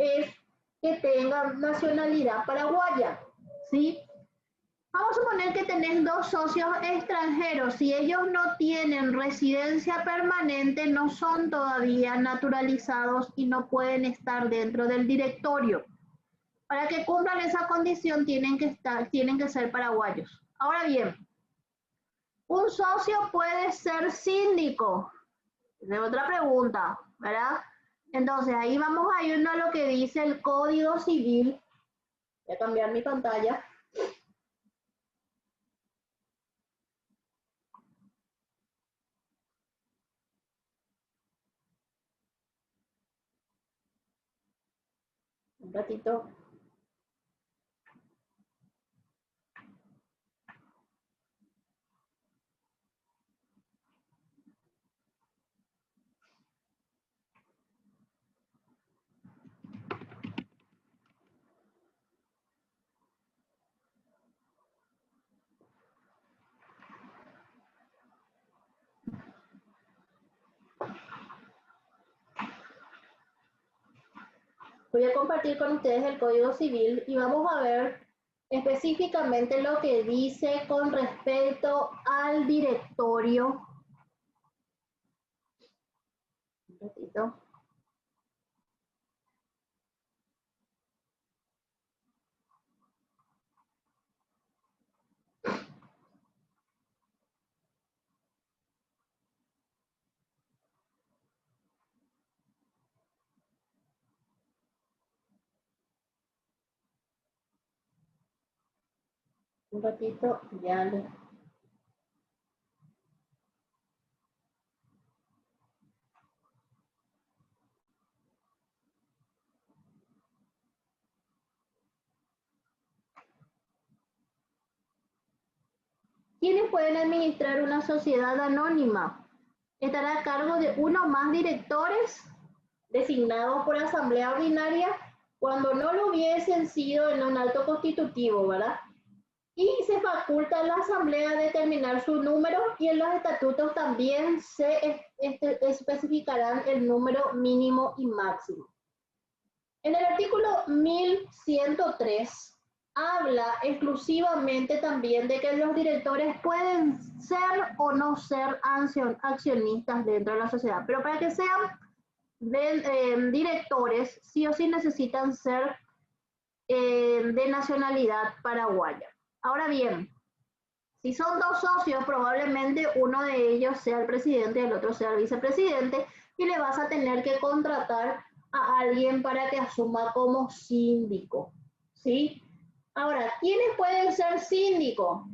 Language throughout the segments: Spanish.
es que tengan nacionalidad paraguaya, ¿sí? Vamos a suponer que tenés dos socios extranjeros. Si ellos no tienen residencia permanente, no son todavía naturalizados y no pueden estar dentro del directorio. Para que cumplan esa condición tienen que ser paraguayos. Ahora bien, un socio puede ser síndico. Esa es otra pregunta, ¿verdad? Entonces ahí vamos a irnos a lo que dice el Código Civil. Voy a cambiar mi pantalla. Un ratito. Voy a compartir con ustedes el Código Civil y vamos a ver específicamente lo que dice con respecto al directorio. Un ratito. Un ratito, ya les... ¿Quiénes pueden administrar una sociedad anónima? Estará a cargo de uno o más directores designados por asamblea ordinaria cuando no lo hubiesen sido en un acto constitutivo, ¿verdad? Y se faculta a la asamblea determinar su número y en los estatutos también se especificarán el número mínimo y máximo. En el artículo 1103 habla exclusivamente también de que los directores pueden ser o no ser accionistas dentro de la sociedad, pero para que sean directores sí o sí necesitan ser de nacionalidad paraguaya. Ahora bien, si son dos socios, probablemente uno de ellos sea el presidente y el otro sea el vicepresidente, y le vas a tener que contratar a alguien para que asuma como síndico, ¿sí? Ahora, ¿quiénes pueden ser síndicos?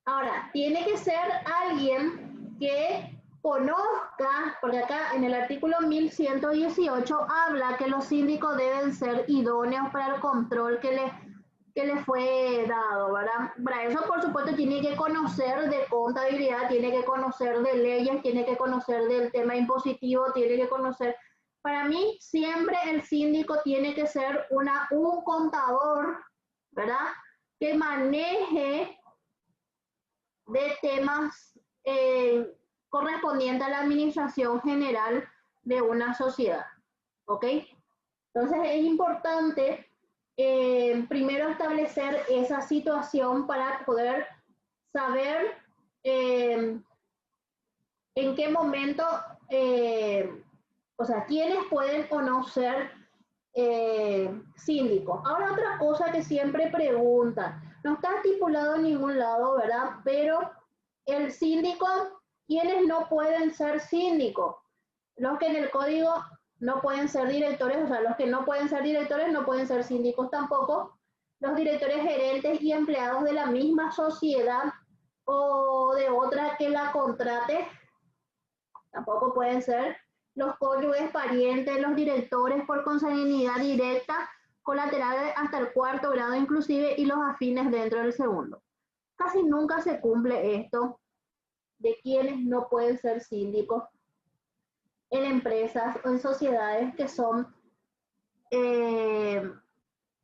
Ahora, tiene que ser alguien que conozca, porque acá en el artículo 1118 habla que los síndicos deben ser idóneos para el control que le fue dado, ¿verdad? Para eso, por supuesto, tiene que conocer de contabilidad, tiene que conocer de leyes, tiene que conocer del tema impositivo, tiene que conocer... Para mí, siempre el síndico tiene que ser un contador, ¿verdad? Que maneje de temas correspondientes a la administración general de una sociedad, ¿ok? Entonces es importante primero establecer esa situación para poder saber en qué momento, o sea, quiénes pueden o no ser síndicos. Ahora otra cosa que siempre preguntan, no está estipulado en ningún lado, ¿verdad? Pero el síndico, ¿quiénes no pueden ser síndicos? Los que en el código no pueden ser directores, o sea, los que no pueden ser directores no pueden ser síndicos tampoco. Los directores gerentes y empleados de la misma sociedad o de otra que la contrate tampoco pueden ser. Los cónyuges, parientes, los directores por consanguinidad directa, colaterales hasta el cuarto grado inclusive y los afines dentro del segundo. Casi nunca se cumple esto de quienes no pueden ser síndicos en empresas o en sociedades que son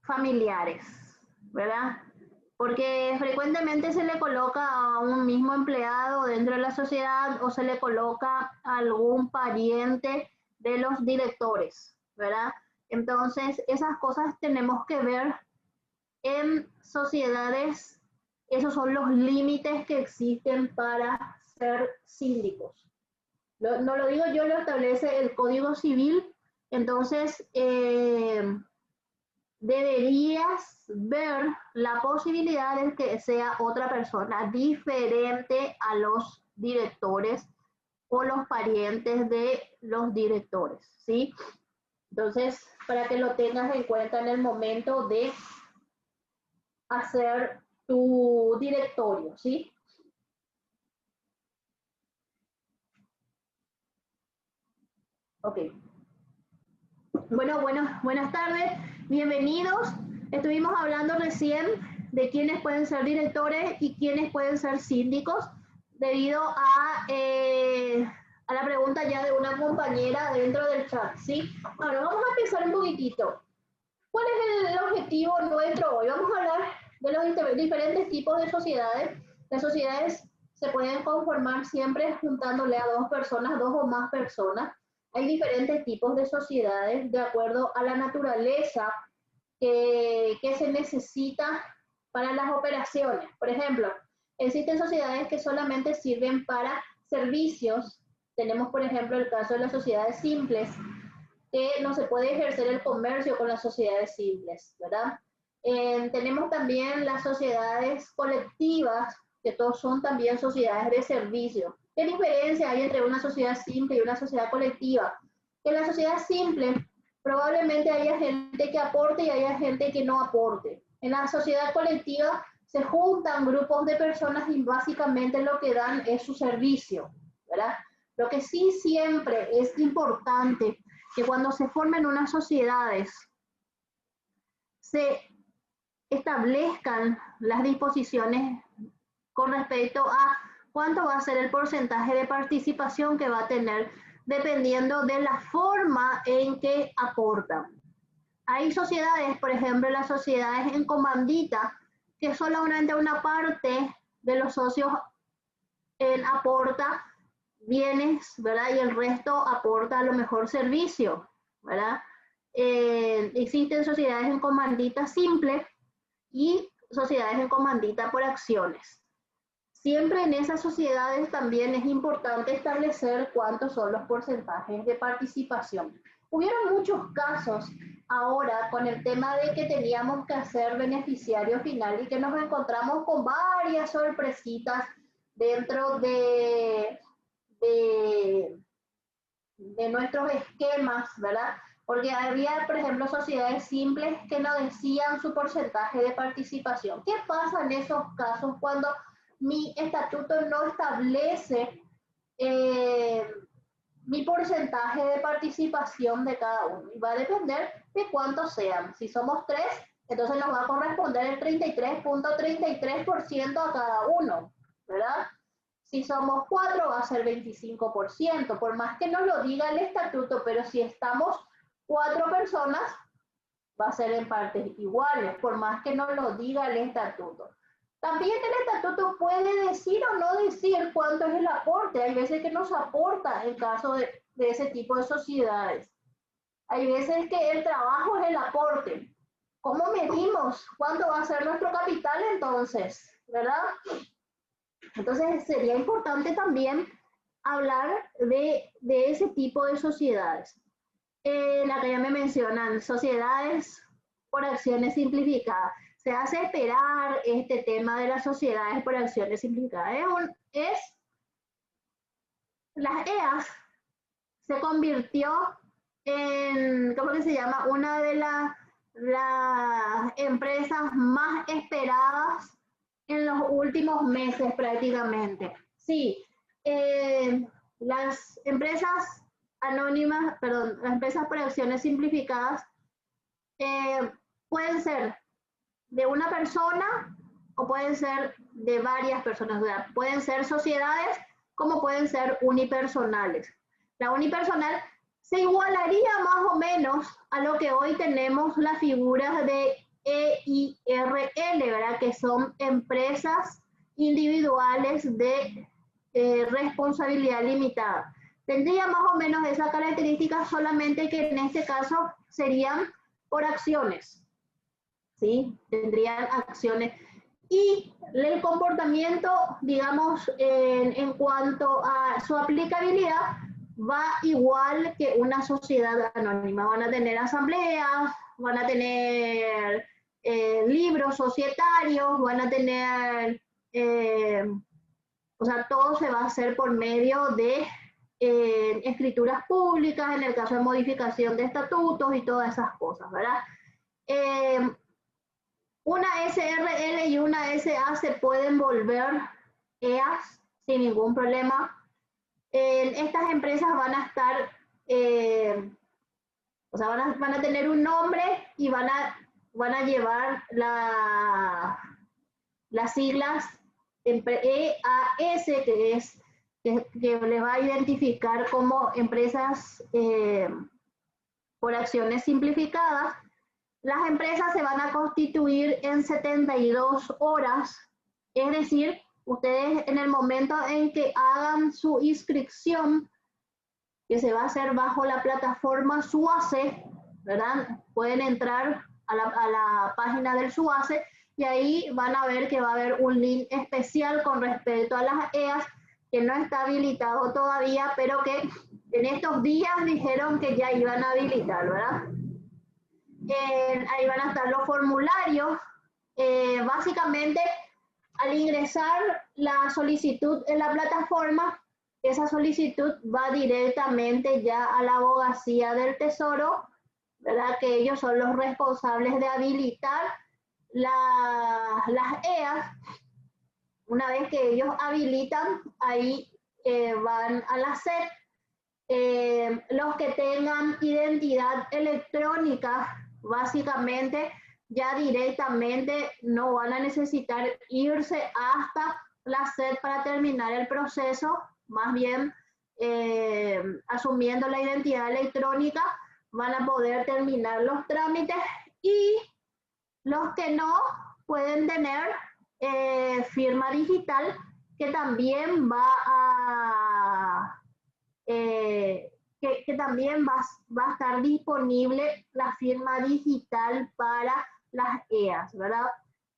familiares, ¿verdad? Porque frecuentemente se le coloca a un mismo empleado dentro de la sociedad o se le coloca a algún pariente de los directores, ¿verdad? Entonces, esas cosas tenemos que ver en sociedades. Esos son los límites que existen para ser síndicos. No lo digo yo, lo establece el Código Civil. Entonces, deberías ver la posibilidad de que sea otra persona diferente a los directores o los parientes de los directores, ¿sí? Entonces, para que lo tengas en cuenta en el momento de hacer tu directorio, ¿sí? Ok. Bueno, buenas tardes, bienvenidos. Estuvimos hablando recién de quiénes pueden ser directores y quiénes pueden ser síndicos, debido a la pregunta ya de una compañera dentro del chat, ¿sí? Ahora vamos a pensar un poquitito. ¿Cuál es el objetivo nuestro hoy? Vamos a hablar de los diferentes tipos de sociedades. Las sociedades se pueden conformar siempre juntándole a dos personas, dos o más personas. Hay diferentes tipos de sociedades de acuerdo a la naturaleza que se necesita para las operaciones. Por ejemplo, existen sociedades que solamente sirven para servicios. Tenemos, por ejemplo, el caso de las sociedades simples, que no se puede ejercer el comercio con las sociedades simples, ¿verdad? Tenemos también las sociedades colectivas, que todos son también sociedades de servicio. ¿Qué diferencia hay entre una sociedad simple y una sociedad colectiva? Que en la sociedad simple probablemente haya gente que aporte y haya gente que no aporte. En la sociedad colectiva se juntan grupos de personas y básicamente lo que dan es su servicio, ¿verdad? Lo que sí siempre es importante que cuando se formen unas sociedades se establezcan las disposiciones con respecto a cuánto va a ser el porcentaje de participación que va a tener dependiendo de la forma en que aportan. Hay sociedades, por ejemplo, las sociedades en comandita, que solamente una parte de los socios aporta bienes, ¿verdad? Y el resto aporta a lo mejor servicio, ¿verdad? Existen sociedades en comandita simple y sociedades en comandita por acciones. Siempre en esas sociedades también es importante establecer cuántos son los porcentajes de participación. Hubieron muchos casos ahora con el tema de que teníamos que hacer beneficiario final y que nos encontramos con varias sorpresitas dentro de nuestros esquemas, ¿verdad? Porque había, por ejemplo, sociedades simples que no decían su porcentaje de participación. ¿Qué pasa en esos casos cuando mi estatuto no establece mi porcentaje de participación de cada uno? Y va a depender de cuántos sean. Si somos 3, entonces nos va a corresponder el 33.33% a cada uno, ¿verdad? Si somos 4 va a ser 25%, por más que no lo diga el estatuto, pero si estamos 4 personas, va a ser en partes iguales, por más que no lo diga el estatuto. También el estatuto puede decir o no decir cuánto es el aporte. Hay veces que nos aporta en caso de ese tipo de sociedades. Hay veces que el trabajo es el aporte. ¿Cómo medimos cuánto va a ser nuestro capital entonces? ¿Verdad? Entonces sería importante también hablar de ese tipo de sociedades. La que ya me mencionan, sociedades por acciones simplificadas. Se hace esperar este tema de las sociedades por acciones simplificadas. Las EAS se convirtió en, ¿cómo que se llama? Una de las empresas más esperadas en los últimos meses prácticamente. Sí, las empresas anónimas, perdón, las empresas por acciones simplificadas pueden ser de una persona o pueden ser de varias personas. O sea, pueden ser sociedades como pueden ser unipersonales. La unipersonal se igualaría más o menos a lo que hoy tenemos las figuras de EIRL, ¿verdad? Que son empresas individuales de responsabilidad limitada. Tendría más o menos esa característica, solamente que en este caso serían por acciones, ¿sí? Tendrían acciones. Y el comportamiento, digamos, en cuanto a su aplicabilidad, va igual que una sociedad anónima. Van a tener asambleas, van a tener libros societarios, van a tener, o sea, todo se va a hacer por medio de escrituras públicas, en el caso de modificación de estatutos y todas esas cosas, ¿verdad? Una SRL y una SA se pueden volver EAs sin ningún problema. Estas empresas van a estar, o sea, van a tener un nombre y van a llevar las siglas EAS, que les va a identificar como empresas por acciones simplificadas. Las empresas se van a constituir en 72 horas, es decir, ustedes en el momento en que hagan su inscripción, que se va a hacer bajo la plataforma SUACE, ¿verdad? Pueden entrar a la página del SUACE y ahí van a ver que va a haber un link especial con respecto a las EAS, que no está habilitado todavía, pero que en estos días dijeron que ya iban a habilitar, ¿verdad? Ahí van a estar los formularios. Básicamente, al ingresar la solicitud en la plataforma, esa solicitud va directamente ya a la Abogacía del Tesoro, ¿verdad? Que ellos son los responsables de habilitar las EAS. Una vez que ellos habilitan, ahí van a la SED. Los que tengan identidad electrónica, básicamente ya directamente no van a necesitar irse hasta la SED para terminar el proceso, más bien asumiendo la identidad electrónica van a poder terminar los trámites, y los que no pueden tener firma digital, que también va a que también va a estar disponible la firma digital para las EAS, ¿verdad?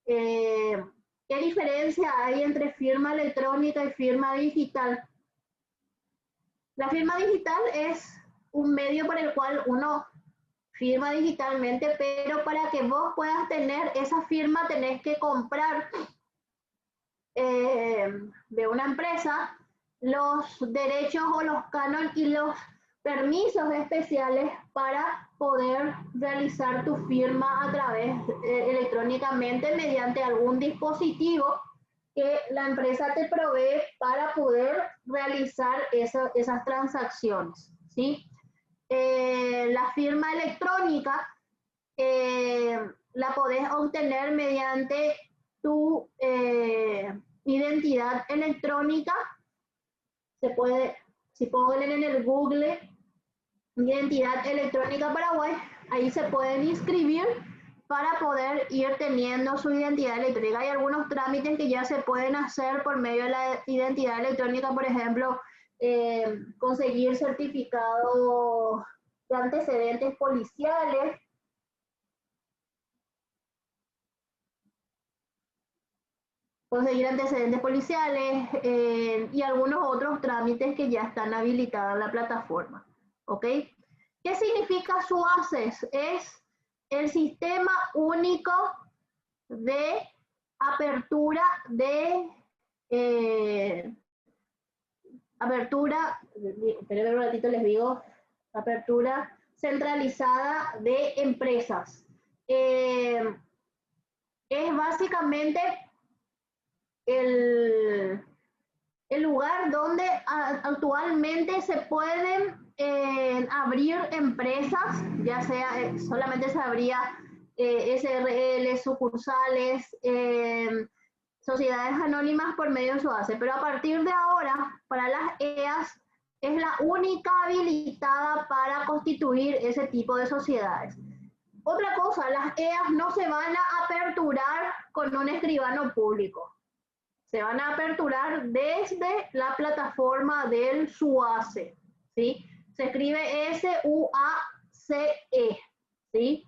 ¿Qué diferencia hay entre firma electrónica y firma digital? La firma digital es un medio por el cual uno firma digitalmente, pero para que vos puedas tener esa firma tenés que comprar de una empresa los derechos o los cánones y los permisos especiales para poder realizar tu firma a través electrónicamente mediante algún dispositivo que la empresa te provee para poder realizar esas transacciones, ¿sí? La firma electrónica la podés obtener mediante tu identidad electrónica. Se puede, si ponen en el Google Identidad Electrónica Paraguay, ahí se pueden inscribir para poder ir teniendo su identidad electrónica. Hay algunos trámites que ya se pueden hacer por medio de la identidad electrónica, por ejemplo, conseguir certificado de antecedentes policiales, y algunos otros trámites que ya están habilitados en la plataforma. ¿Ok? ¿Qué significa SUACES? Es el Sistema Único de Apertura esperen un ratito, les digo, apertura centralizada de empresas. Es básicamente el lugar donde actualmente se pueden abrir empresas, ya sea solamente se abría SRL, sucursales, sociedades anónimas por medio de SUACE, pero a partir de ahora, para las EAS, es la única habilitada para constituir ese tipo de sociedades. Otra cosa, las EAS no se van a aperturar con un escribano público. Se van a aperturar desde la plataforma del SUACE. ¿sí? Se escribe SUACE, ¿sí?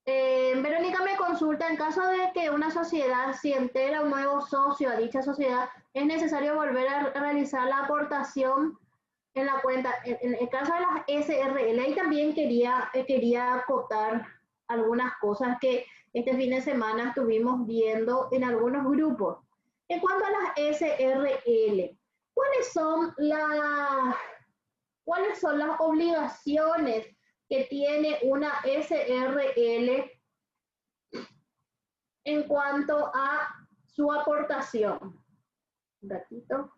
Verónica me consulta, en caso de que una sociedad si integra un nuevo socio a dicha sociedad, es necesario volver a realizar la aportación en la cuenta. En el caso de las SRL, ahí también quería acotar algunas cosas que este fin de semana estuvimos viendo en algunos grupos. En cuanto a las SRL, ¿cuáles son las obligaciones que tiene una SRL en cuanto a su aportación? Un ratito.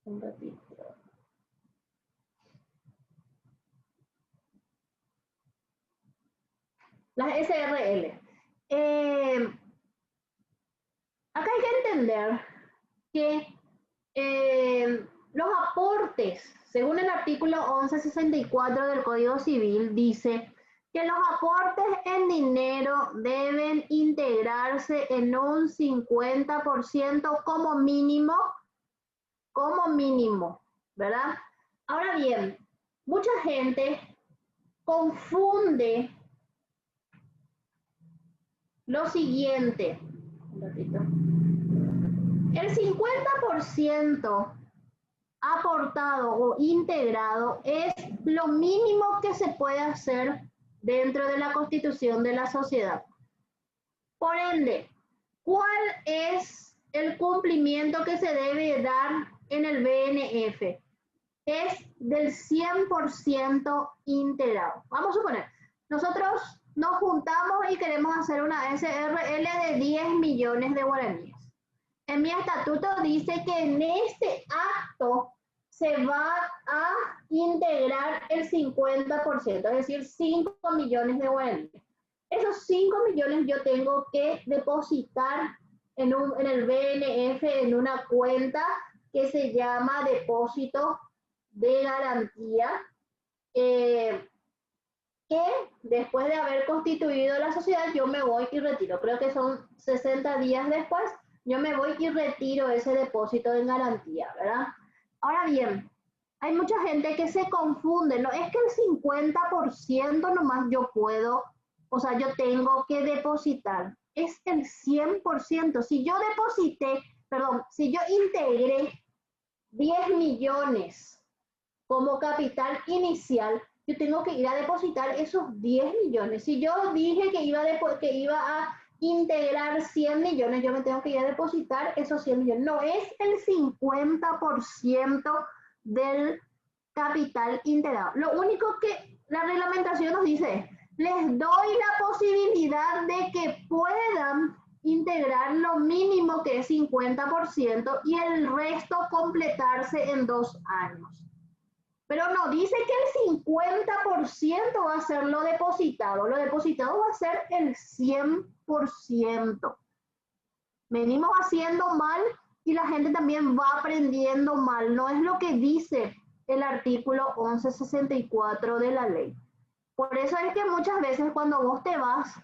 Un ratito. Las SRL. Acá hay que entender que los aportes, según el artículo 1164 del Código Civil, dice que los aportes en dinero deben integrarse en un 50% como mínimo, ¿verdad? Ahora bien, mucha gente confunde lo siguiente. Un ratito. El 50% aportado o integrado es lo mínimo que se puede hacer dentro de la constitución de la sociedad. Por ende, ¿cuál es el cumplimiento que se debe dar en el BNF? Es del 100% integrado. Vamos a suponer, nosotros nos juntamos y queremos hacer una SRL de 10 millones de guaraníes. En mi estatuto dice que en este acto se va a integrar el 50%, es decir, 5 millones de guaraníes. Esos 5 millones yo tengo que depositar en el BNF, en una cuenta que se llama depósito de garantía, que después de haber constituido la sociedad yo me voy y retiro. Creo que son 60 días después, yo me voy y retiro ese depósito de garantía, ¿verdad? Ahora bien, hay mucha gente que se confunde, no es que el 50% nomás yo puedo, o sea, yo tengo que depositar, es el 100%. Si yo si yo integré 10 millones como capital inicial, yo tengo que ir a depositar esos 10 millones. Si yo dije que iba a integrar 100 millones, yo me tengo que ir a depositar esos 100 millones. No es el 50% del capital integrado. Lo único que la reglamentación nos dice es, les doy la posibilidad de que puedan integrar lo mínimo que es 50% y el resto completarse en 2 años. Pero no dice que el 50% va a ser lo depositado va a ser el 100%. Venimos haciendo mal y la gente también va aprendiendo mal. No es lo que dice el artículo 1164 de la ley. Por eso es que muchas veces cuando vos te vas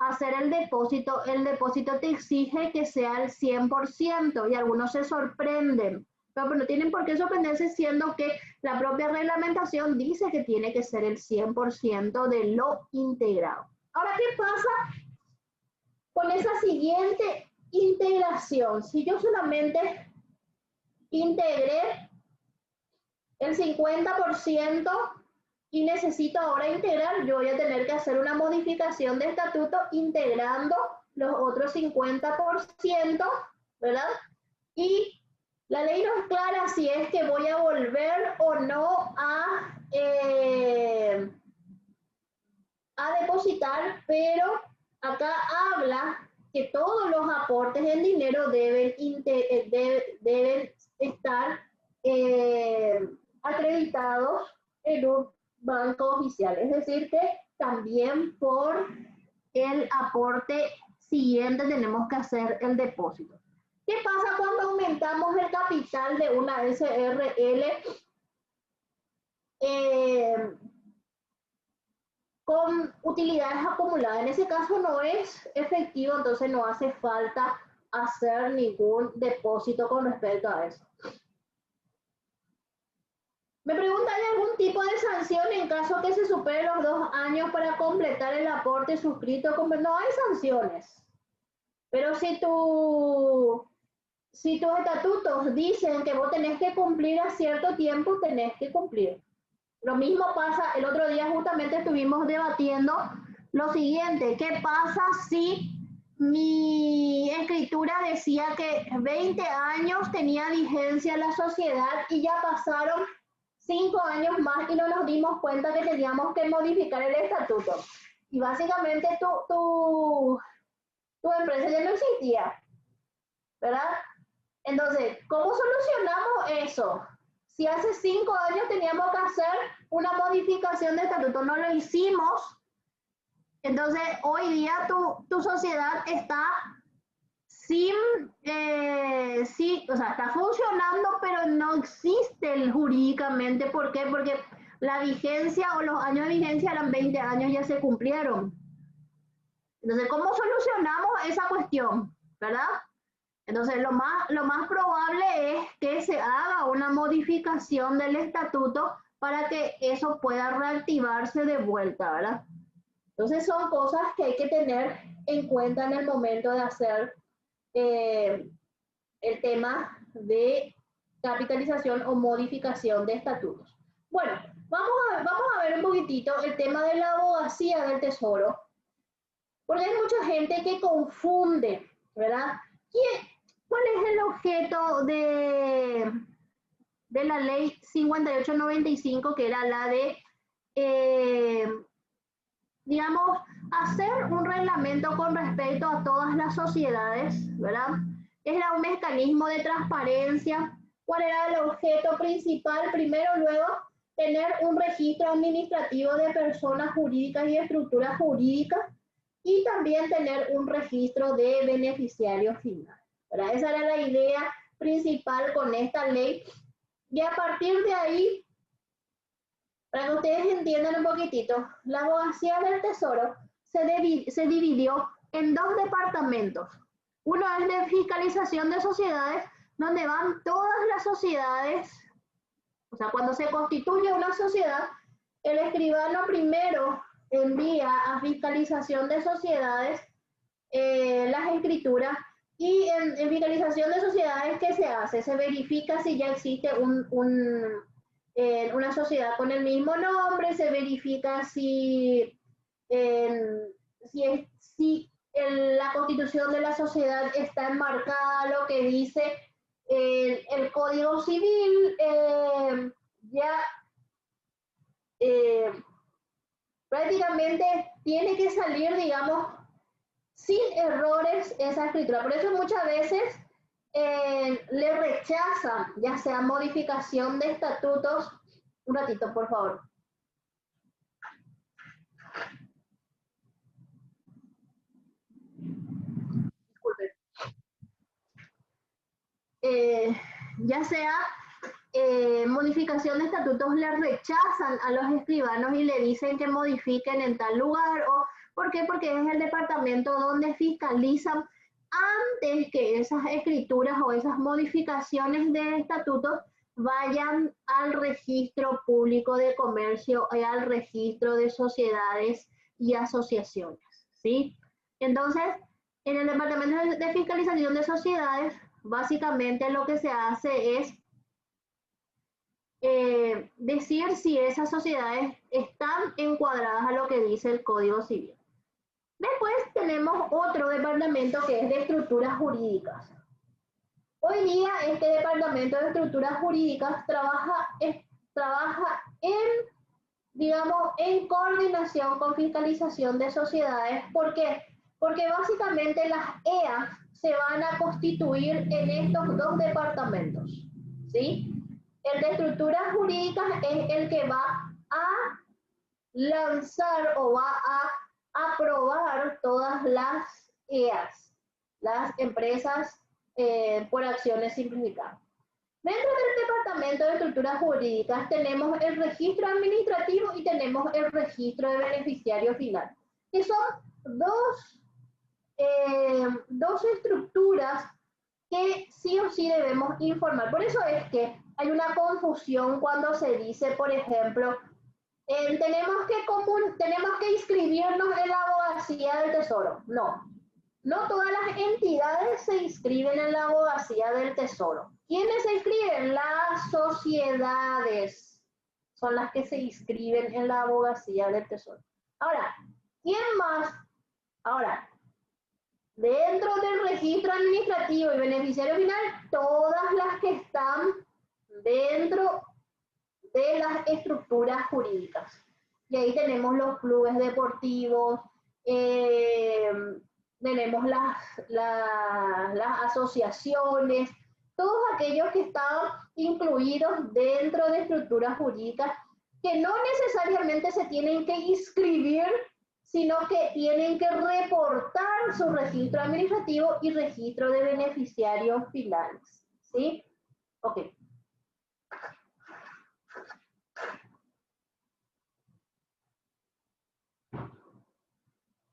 a hacer el depósito te exige que sea el 100% y algunos se sorprenden. Pero no tienen por qué sorprenderse, siendo que la propia reglamentación dice que tiene que ser el 100% de lo integrado. Ahora, ¿qué pasa con esa siguiente integración? Si yo solamente integré el 50% y necesito ahora integrar, yo voy a tener que hacer una modificación de estatuto integrando los otros 50%, ¿verdad? Y la ley no es clara si es que voy a volver o no a depositar, pero acá habla que todos los aportes en dinero deben estar acreditados en un banco oficial. Es decir, que también por el aporte siguiente tenemos que hacer el depósito. ¿Qué pasa cuando aumentamos el capital de una SRL? con utilidades acumuladas. En ese caso no es efectivo, entonces no hace falta hacer ningún depósito con respecto a eso. Me pregunta, ¿hay algún tipo de sanción en caso que se supere los 2 años para completar el aporte suscrito? No hay sanciones. Pero si tus estatutos dicen que vos tenés que cumplir a cierto tiempo, tenés que cumplir. Lo mismo pasa, el otro día justamente estuvimos debatiendo lo siguiente, ¿qué pasa si mi escritura decía que 20 años tenía vigencia la sociedad y ya pasaron 5 años más y no nos dimos cuenta que teníamos que modificar el estatuto? Y básicamente tu empresa ya no existía, ¿verdad? Entonces, ¿cómo solucionamos eso? Si hace 5 años teníamos que hacer una modificación de estatuto, no lo hicimos, entonces hoy día tu sociedad está o sea, está funcionando, pero no existe jurídicamente. ¿Por qué? Porque la vigencia o los años de vigencia eran 20 años, ya se cumplieron. Entonces, ¿cómo solucionamos esa cuestión? ¿Verdad? Entonces, lo más probable es que se haga una modificación del estatuto para que eso pueda reactivarse de vuelta, ¿verdad? Entonces, son cosas que hay que tener en cuenta en el momento de hacer el tema de capitalización o modificación de estatutos. Bueno, vamos a ver un poquitito el tema de la abogacía del Tesoro, porque hay mucha gente que confunde, ¿verdad? ¿Cuál es el objeto de la ley 5895, que era la de, digamos, hacer un reglamento con respecto a todas las sociedades, ¿verdad? Era un mecanismo de transparencia. ¿Cuál era el objeto principal? Primero, luego, tener un registro administrativo de personas jurídicas y estructuras jurídicas, y también tener un registro de beneficiarios finales, ¿verdad? Esa era la idea principal con esta ley. Y a partir de ahí, para que ustedes entiendan un poquitito, la abogacía del Tesoro se dividió en 2 departamentos. Uno es de fiscalización de sociedades, donde van todas las sociedades. O sea, cuando se constituye una sociedad, el escribano primero envía a fiscalización de sociedades las escrituras, y en fiscalización de sociedades, ¿qué se hace? Se verifica si ya existe una sociedad con el mismo nombre, se verifica si la constitución de la sociedad está enmarcada lo que dice el Código Civil, prácticamente tiene que salir, digamos, sin errores esa escritura. Por eso muchas veces le rechazan, ya sea modificación de estatutos. Un ratito, por favor. Disculpen. Ya sea modificación de estatutos, le rechazan a los escribanos y le dicen que modifiquen en tal lugar. ¿Por qué? Porque es el departamento donde fiscalizan antes que esas escrituras o esas modificaciones de estatutos vayan al registro público de comercio y al registro de sociedades y asociaciones, ¿sí? Entonces, en el departamento de fiscalización de sociedades, básicamente lo que se hace es decir si esas sociedades están encuadradas a lo que dice el Código Civil. Después tenemos otro departamento que es de estructuras jurídicas. Hoy día este departamento de estructuras jurídicas trabaja digamos, en coordinación con fiscalización de sociedades. ¿Por qué? Porque básicamente las EA se van a constituir en estos 2 departamentos, ¿sí? El de estructuras jurídicas es el que va a lanzar o va a aprobar todas las EAs, las empresas por acciones simplificadas. Dentro del Departamento de Estructuras Jurídicas tenemos el registro administrativo y tenemos el registro de beneficiario final, que son dos estructuras que sí o sí debemos informar. Por eso es que hay una confusión cuando se dice, por ejemplo, tenemos que inscribirnos en la abogacía del Tesoro. No, no todas las entidades se inscriben en la abogacía del Tesoro. ¿Quiénes se inscriben? Las sociedades son las que se inscriben en la abogacía del Tesoro. Ahora, ¿quién más? Ahora, dentro del registro administrativo y beneficiario final, todas las que están dentro de las estructuras jurídicas. Y ahí tenemos los clubes deportivos, tenemos las asociaciones, todos aquellos que están incluidos dentro de estructuras jurídicas que no necesariamente se tienen que inscribir, sino que tienen que reportar su registro administrativo y registro de beneficiarios finales. ¿Sí? Ok.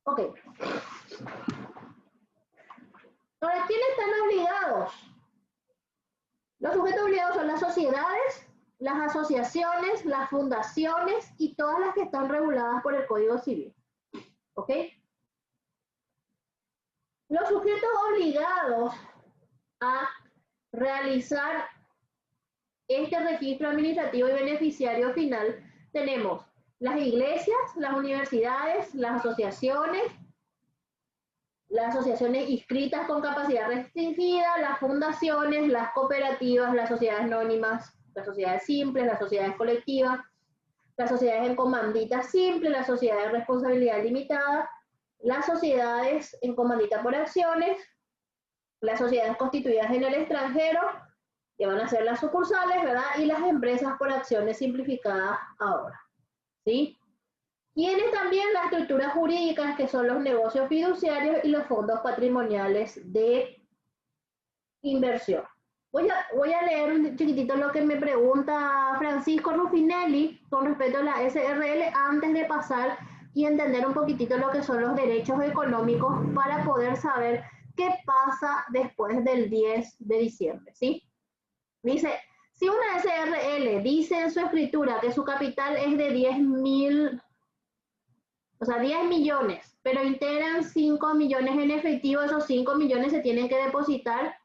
Ok. Ahora, ¿quiénes están obligados? Los sujetos obligados son las sociedades, las asociaciones, las fundaciones y todas las que están reguladas por el Código Civil. ¿Ok? Los sujetos obligados a realizar este registro administrativo y beneficiario final tenemos las iglesias, las universidades, las asociaciones inscritas con capacidad restringida, las fundaciones, las cooperativas, las sociedades anónimas, las sociedades simples, las sociedades colectivas, las sociedades en comandita simple, las sociedades de responsabilidad limitada, las sociedades en comandita por acciones, las sociedades constituidas en el extranjero, que van a ser las sucursales, ¿verdad? Y las empresas por acciones simplificadas ahora, ¿sí? Tiene también las estructuras jurídicas, que son los negocios fiduciarios y los fondos patrimoniales de inversión. Voy a leer un chiquitito lo que me pregunta Francisco Ruffinelli con respecto a la SRL antes de pasar y entender un poquitito lo que son los derechos económicos para poder saber qué pasa después del 10 de diciembre, ¿sí? Dice, si una SRL dice en su escritura que su capital es de 10.000, o sea, 10 millones, pero integran 5 millones en efectivo, esos 5 millones se tienen que depositar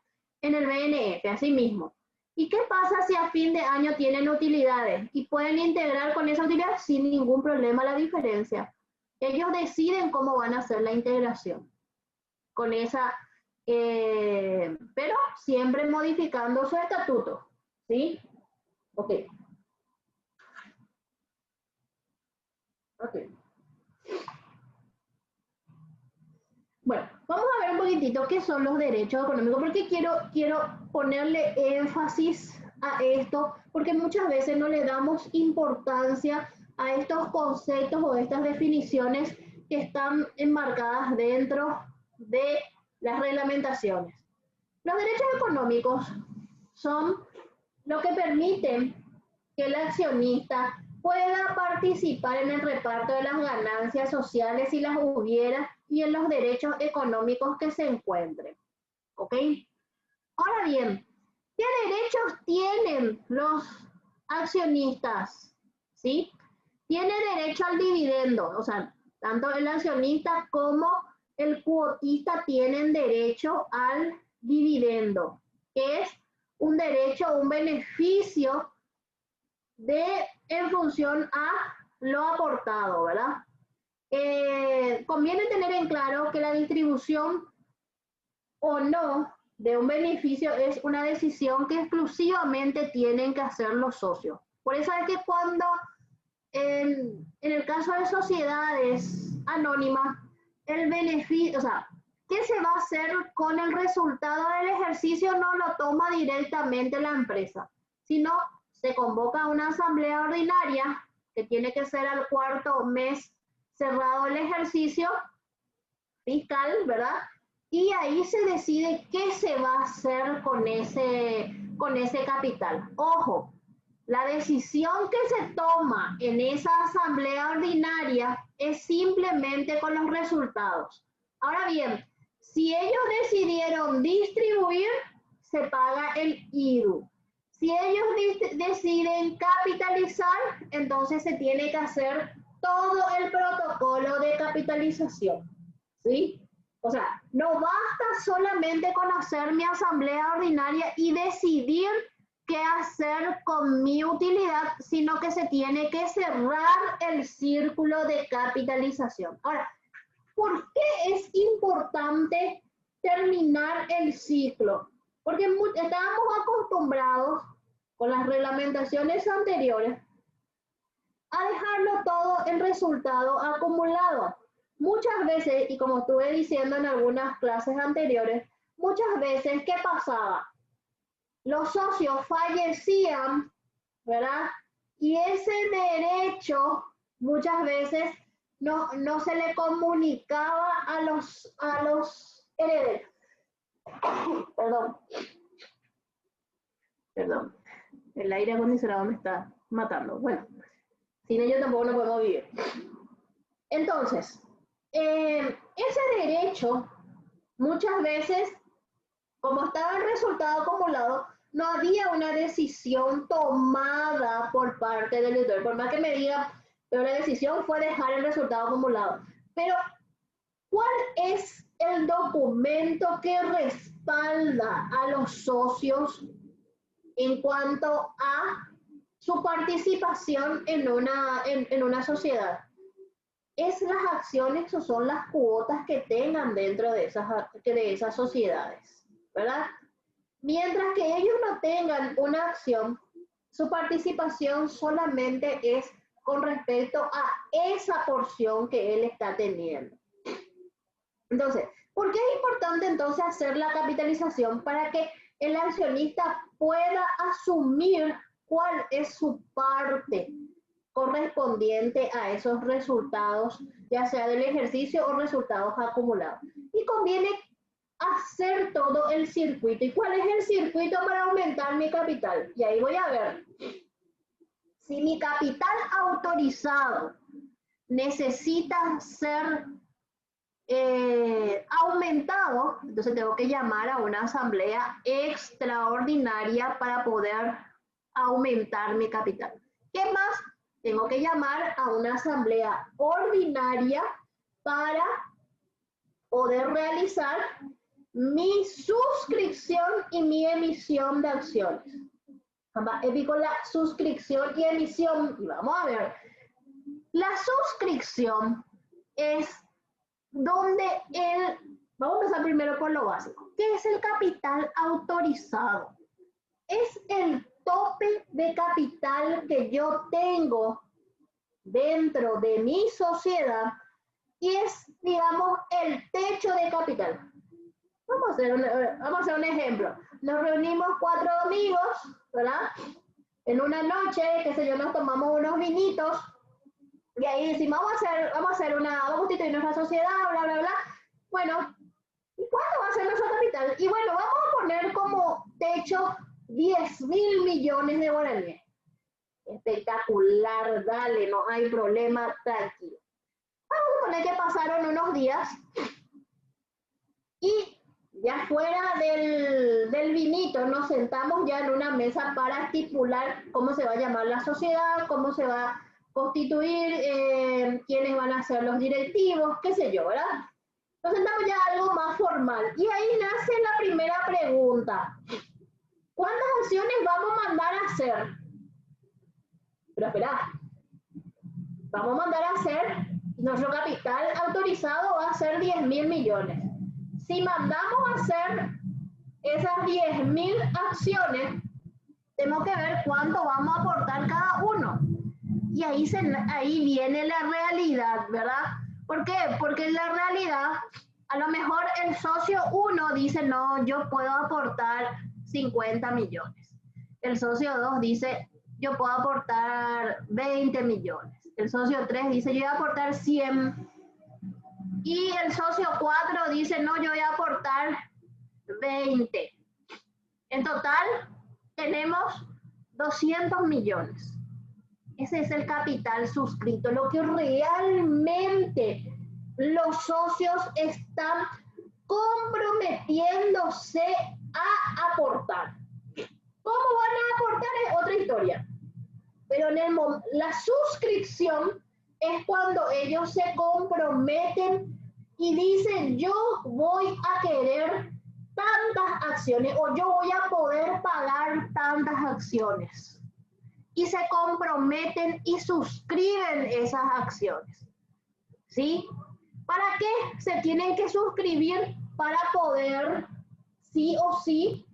en el BNF, así mismo. ¿Y qué pasa si a fin de año tienen utilidades y pueden integrar con esa utilidad sin ningún problema la diferencia? Ellos deciden cómo van a hacer la integración con esa, pero siempre modificando su estatuto, ¿sí? Ok. Ok. Bueno, vamos a ver un poquitito qué son los derechos económicos, porque quiero ponerle énfasis a esto, porque muchas veces no le damos importancia a estos conceptos o estas definiciones que están enmarcadas dentro de las reglamentaciones. Los derechos económicos son lo que permiten que el accionista pueda participar en el reparto de las ganancias sociales si las hubiera y en los derechos económicos que se encuentren. ¿Ok? Ahora bien, ¿qué derechos tienen los accionistas? ¿Sí? Tiene derecho al dividendo, o sea, tanto el accionista como el cuotista tienen derecho al dividendo, que es un derecho, un beneficio en función a lo aportado, ¿verdad? Conviene tener en claro que la distribución o no de un beneficio es una decisión que exclusivamente tienen que hacer los socios. Por eso es que cuando en el caso de sociedades anónimas, el beneficio, o sea, ¿qué se va a hacer con el resultado del ejercicio? No lo toma directamente la empresa, sino se convoca una asamblea ordinaria que tiene que ser al cuarto mes cerrado el ejercicio fiscal, ¿verdad? y ahí se decide qué se va a hacer con ese capital. Ojo, la decisión que se toma en esa asamblea ordinaria es simplemente con los resultados. Ahora bien, si ellos decidieron distribuir, se paga el IRU. Si ellos deciden capitalizar, entonces se tiene que hacer todo el protocolo de capitalización, ¿sí? O sea, no basta solamente con hacer mi asamblea ordinaria y decidir qué hacer con mi utilidad, sino que se tiene que cerrar el círculo de capitalización. Ahora, ¿por qué es importante terminar el ciclo? Porque estábamos acostumbrados con las reglamentaciones anteriores a dejarlo todo en resultado acumulado. Muchas veces, y como estuve diciendo en algunas clases anteriores, muchas veces, ¿qué pasaba? Los socios fallecían, ¿verdad? Y ese derecho muchas veces no se le comunicaba a los herederos. Perdón, el aire acondicionado me está matando. Bueno, sin ello tampoco no podemos vivir. Entonces, ese derecho, muchas veces, como estaba el resultado acumulado, no había una decisión tomada por parte del editor. Por más que me diga, pero la decisión fue dejar el resultado acumulado. Pero, ¿cuál es el documento que respalda a los socios en cuanto a su participación en una sociedad? Es las acciones o son las cuotas que tengan dentro de esas sociedades, ¿verdad? Mientras que ellos no tengan una acción, su participación solamente es con respecto a esa porción que él está teniendo. Entonces, ¿por qué es importante entonces hacer la capitalización? Para que el accionista pueda asumir cuál es su parte correspondiente a esos resultados, ya sea del ejercicio o resultados acumulados. Y conviene hacer todo el circuito. ¿Y cuál es el circuito para aumentar mi capital? Y ahí voy a ver. Si mi capital autorizado necesita ser aumentado, entonces tengo que llamar a una asamblea extraordinaria para poder aumentar mi capital. ¿Qué más? Tengo que llamar a una asamblea ordinaria para poder realizar mi suscripción y mi emisión de acciones. Digo la suscripción y emisión, y vamos a ver. La suscripción es donde vamos a empezar primero por lo básico. ¿Qué es el capital autorizado? Es el tope de capital que yo tengo dentro de mi sociedad y es, digamos, el techo de capital. Vamos a hacer un ejemplo. Nos reunimos 4 amigos, ¿verdad? En una noche, qué sé yo, nos tomamos unos vinitos y ahí decimos, vamos a constituir nuestra sociedad, bla, bla, bla. Bueno, ¿y cuánto va a ser nuestra capital? Y bueno, vamos a poner como techo 10.000 millones de guaraníes. Espectacular, dale, no hay problema, tranquilo. Vamos a poner que pasaron unos días y ya fuera del vinito nos sentamos ya en una mesa para estipular cómo se va a llamar la sociedad, cómo se va a constituir, quiénes van a ser los directivos, qué sé yo, ¿verdad? Nos sentamos ya a algo más formal. Y ahí nace la primera pregunta. ¿Cuántas acciones vamos a mandar a hacer? Pero espera, vamos a mandar a hacer, nuestro capital autorizado va a ser 10.000 millones. Si mandamos a hacer esas 10.000 acciones, tenemos que ver cuánto vamos a aportar cada uno. Y ahí viene la realidad, ¿verdad? ¿Por qué? Porque en la realidad, a lo mejor el socio 1 dice, no, yo puedo aportar 50 millones. El socio 2 dice, yo puedo aportar 20 millones. El socio 3 dice, yo voy a aportar 100. y el socio 4 dice, no, yo voy a aportar 20. En total tenemos 200 millones. Ese es el capital suscrito, lo que realmente los socios están comprometiéndose a aportar. ¿Cómo van a aportar? Es otra historia. Pero la suscripción es cuando ellos se comprometen y dicen, yo voy a querer tantas acciones o yo voy a poder pagar tantas acciones. Y se comprometen y suscriben esas acciones. ¿Sí? ¿Para qué se tienen que suscribir? Para poder, sí o sí,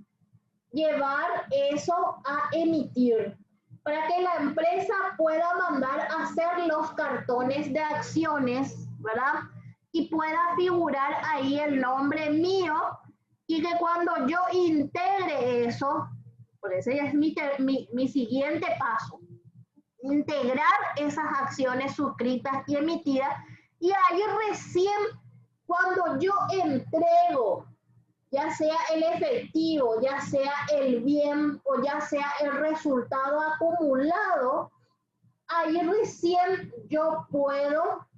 llevar eso a emitir. Para que la empresa pueda mandar a hacer los cartones de acciones, ¿verdad? Y pueda figurar ahí el nombre mío y que cuando yo integre eso, por eso ya es mi siguiente paso, integrar esas acciones suscritas y emitidas, y ahí recién cuando yo entrego, ya sea el efectivo, ya sea el bien o ya sea el resultado acumulado, ahí recién yo puedo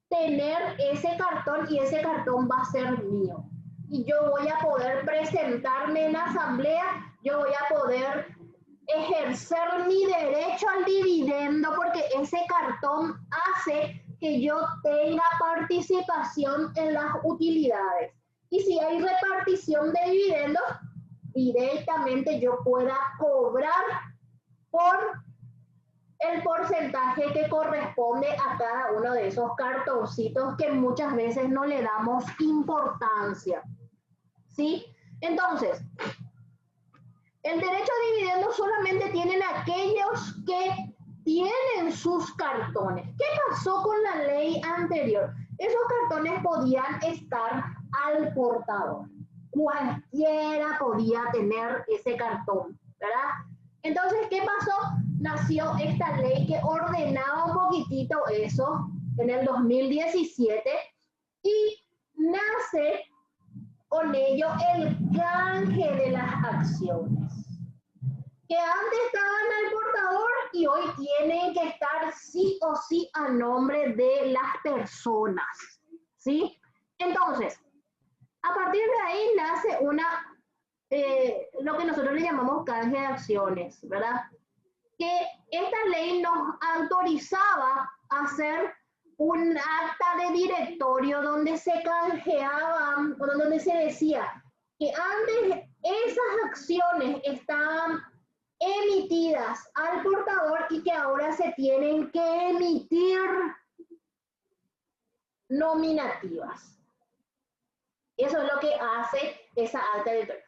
tener ese cartón y ese cartón va a ser mío. Y yo voy a poder presentarme en asamblea, yo voy a poder ejercer mi derecho al dividendo porque ese cartón hace que yo tenga participación en las utilidades. Y si hay repartición de dividendos, directamente yo pueda cobrar por el porcentaje que corresponde a cada uno de esos cartoncitos que muchas veces no le damos importancia. ¿Sí? Entonces, el derecho a dividendos solamente tienen aquellos que tienen sus cartones. ¿Qué pasó con la ley anterior? Esos cartones podían estar al portador. Cualquiera podía tener ese cartón, ¿verdad? Entonces, ¿qué pasó? Nació esta ley que ordenaba un poquitito eso en el 2017 y nace con ello el canje de las acciones, que antes estaban al portador y hoy tienen que estar sí o sí a nombre de las personas, ¿sí? Entonces, a partir de ahí nace lo que nosotros le llamamos canje de acciones, ¿verdad? Que esta ley nos autorizaba a hacer un acta de directorio donde se canjeaban, o donde se decía que antes esas acciones estaban emitidas al portador y que ahora se tienen que emitir nominativas. Eso es lo que hace esa acta de directorio.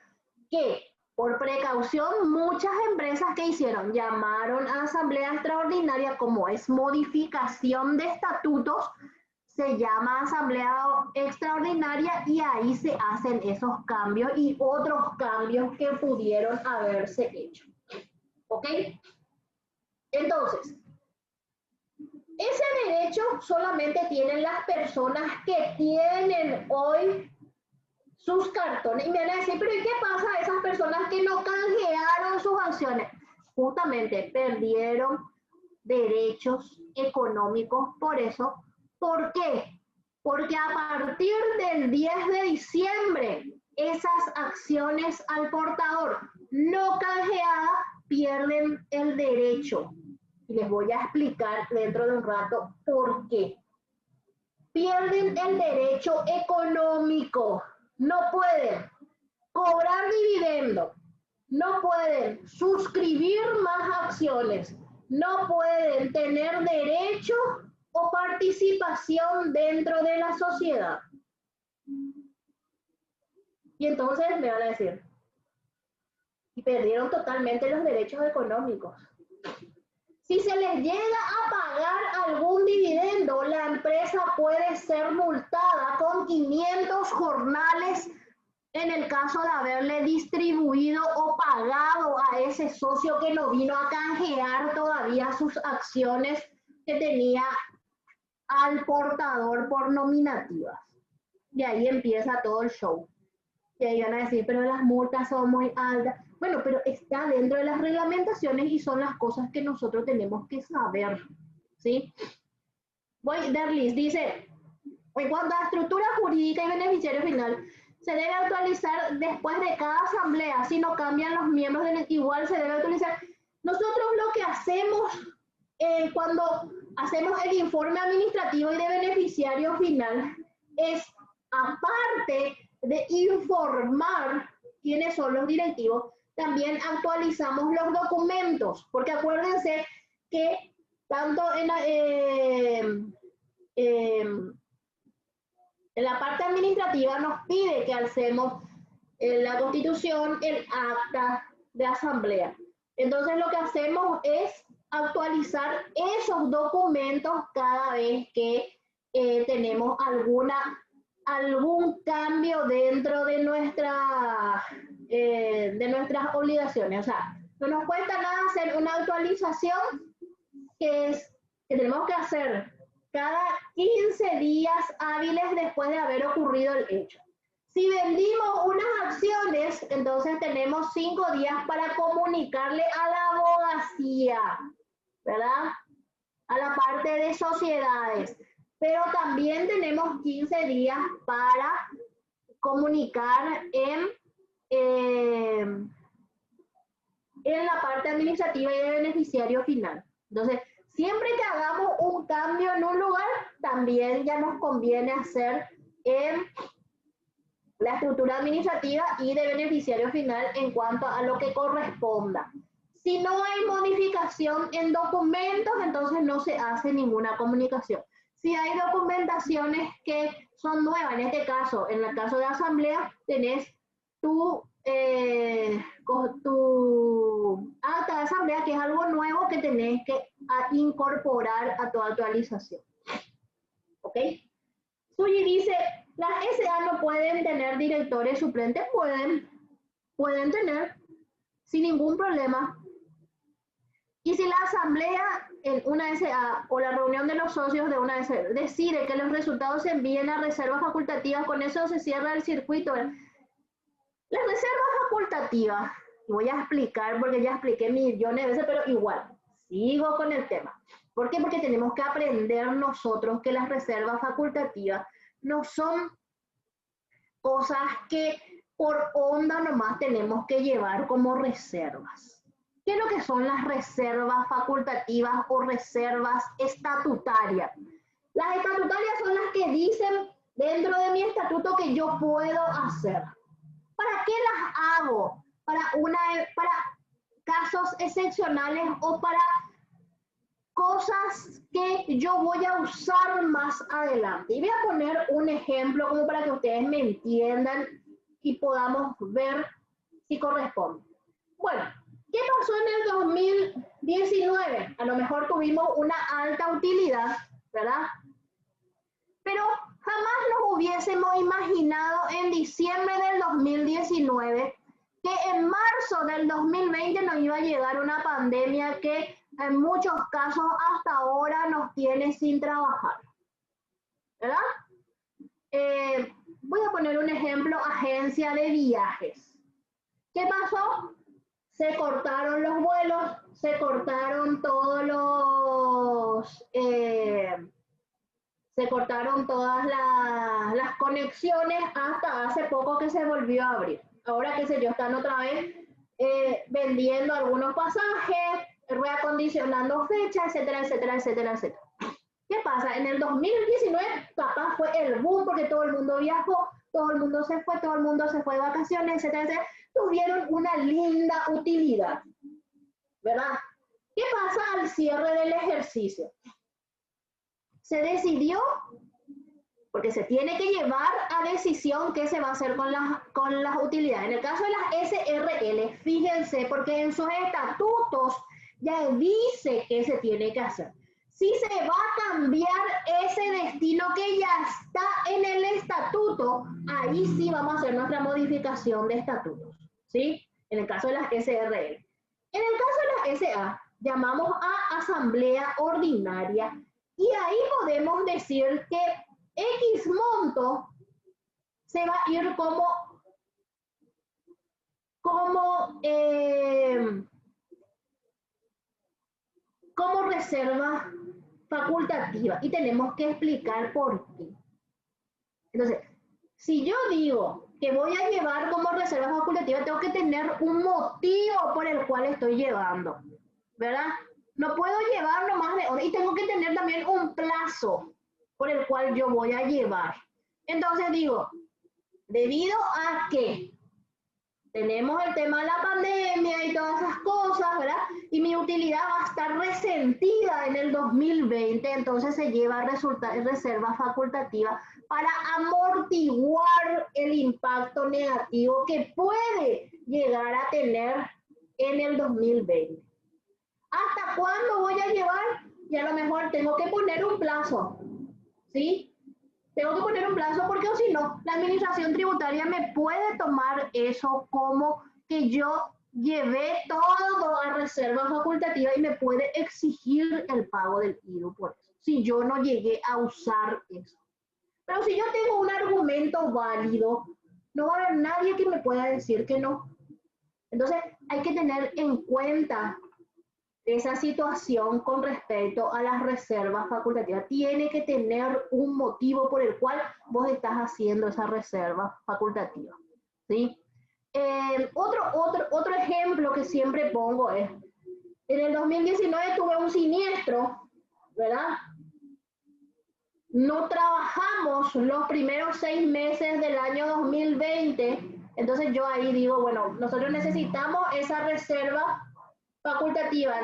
Que por precaución, muchas empresas que hicieron, llamaron a asamblea extraordinaria, como es modificación de estatutos, se llama asamblea extraordinaria y ahí se hacen esos cambios y otros cambios que pudieron haberse hecho. ¿Ok? Entonces, ese derecho solamente tienen las personas que tienen hoy sus cartones. Y me van a decir, pero ¿y qué pasa a esas personas que no canjearon sus acciones? Justamente perdieron derechos económicos por eso. ¿Por qué? Porque a partir del 10 de diciembre, esas acciones al portador no canjeadas pierden el derecho. Y les voy a explicar dentro de un rato por qué. Pierden el derecho económico. No pueden cobrar dividendo, no pueden suscribir más acciones, no pueden tener derecho o participación dentro de la sociedad. Y entonces me van a decir, y perdieron totalmente los derechos económicos. Si se les llega a pagar algún dividendo, la empresa puede ser multada con 500 jornales en el caso de haberle distribuido o pagado a ese socio que no vino a canjear todavía sus acciones que tenía al portador por nominativas. Y ahí empieza todo el show. Y ahí van a decir, pero las multas son muy altas. Bueno, pero está dentro de las reglamentaciones y son las cosas que nosotros tenemos que saber, ¿sí? Derlis dice, en cuanto a estructura jurídica y beneficiario final, se debe actualizar después de cada asamblea. Si no cambian los miembros, igual se debe actualizar. Nosotros lo que hacemos cuando hacemos el informe administrativo y de beneficiario final es, aparte de informar quiénes son los directivos, también actualizamos los documentos, porque acuérdense que tanto en la parte administrativa nos pide que hacemos la constitución, el acta de asamblea. Entonces lo que hacemos es actualizar esos documentos cada vez que tenemos algún cambio dentro de nuestras obligaciones. O sea, no nos cuesta nada hacer una actualización que tenemos que hacer cada 15 días hábiles después de haber ocurrido el hecho. Si vendimos unas acciones, entonces tenemos 5 días para comunicarle a la abogacía, ¿verdad? A la parte de sociedades. Pero también tenemos 15 días para comunicar en la parte administrativa y de beneficiario final. Entonces, siempre que hagamos un cambio en un lugar, también ya nos conviene hacer en la estructura administrativa y de beneficiario final en cuanto a lo que corresponda. Si no hay modificación en documentos, entonces no se hace ninguna comunicación. Si hay documentaciones que son nuevas, en este caso, en el caso de asamblea, tenés tu acta de asamblea, que es algo nuevo que tenés que incorporar a tu actualización. ¿Ok? Suyi dice, las SA no pueden tener directores suplentes, pueden tener sin ningún problema. Y si la asamblea en una SA o la reunión de los socios de una SA decide que los resultados se envíen a reservas facultativas, con eso se cierra el circuito. Las reservas facultativas, voy a explicar porque ya expliqué millones de veces, pero igual, sigo con el tema. ¿Por qué? Porque tenemos que aprender nosotros que las reservas facultativas no son cosas que por onda nomás tenemos que llevar como reservas. ¿Qué es lo que son las reservas facultativas o reservas estatutarias? Las estatutarias son las que dicen dentro de mi estatuto que yo puedo hacer. ¿Para qué las hago? Para casos excepcionales o para cosas que yo voy a usar más adelante. Y voy a poner un ejemplo como para que ustedes me entiendan y podamos ver si corresponde. Bueno, ¿qué pasó en el 2019? A lo mejor tuvimos una alta utilidad, ¿verdad? Pero jamás nos hubiésemos imaginado en diciembre del 2019 que en marzo del 2020 nos iba a llegar una pandemia que en muchos casos hasta ahora nos tiene sin trabajar, ¿verdad? Voy a poner un ejemplo, agencia de viajes. ¿Qué pasó? Se cortaron los vuelos, se cortaron se cortaron todas las conexiones hasta hace poco que se volvió a abrir. Ahora, qué sé yo, están otra vez vendiendo algunos pasajes, reacondicionando fechas, etcétera, etcétera, etcétera, etcétera. ¿Qué pasa? En el 2019 capaz fue el boom porque todo el mundo viajó, todo el mundo se fue de vacaciones, etcétera, etcétera. Tuvieron una linda utilidad, ¿verdad? ¿Qué pasa al cierre del ejercicio? Se decidió, porque se tiene que llevar a decisión qué se va a hacer con las utilidades. En el caso de las SRL, fíjense, porque en sus estatutos ya dice qué se tiene que hacer. Si se va a cambiar ese destino que ya está en el estatuto, ahí sí vamos a hacer nuestra modificación de estatutos, ¿sí? En el caso de las SRL. En el caso de las SA, llamamos a asamblea ordinaria Y ahí podemos decir que X monto se va a ir como reserva facultativa. Y tenemos que explicar por qué. Entonces, si yo digo que voy a llevar como reserva facultativa, tengo que tener un motivo por el cual estoy llevando, ¿verdad? No puedo llevar nomás y tengo que tener también un plazo por el cual yo voy a llevar. Entonces digo, debido a que tenemos el tema de la pandemia y todas esas cosas, ¿verdad? Y mi utilidad va a estar resentida en el 2020, entonces se lleva reserva facultativa para amortiguar el impacto negativo que puede llegar a tener en el 2020. ¿Hasta cuándo voy a llevar? Y a lo mejor tengo que poner un plazo, ¿sí? Tengo que poner un plazo porque o si no, la administración tributaria me puede tomar eso como que yo llevé todo a reserva facultativa y me puede exigir el pago del IRU por eso, si yo no llegué a usar eso. Pero si yo tengo un argumento válido, no va a haber nadie que me pueda decir que no. Entonces, hay que tener en cuenta esa situación con respecto a las reservas facultativas. Tiene que tener un motivo por el cual vos estás haciendo esa reserva facultativa, ¿sí? Otro ejemplo que siempre pongo es, en el 2019 tuve un siniestro, ¿verdad? No trabajamos los primeros 6 meses del año 2020, entonces yo ahí digo, bueno, nosotros necesitamos esa reserva facultativa,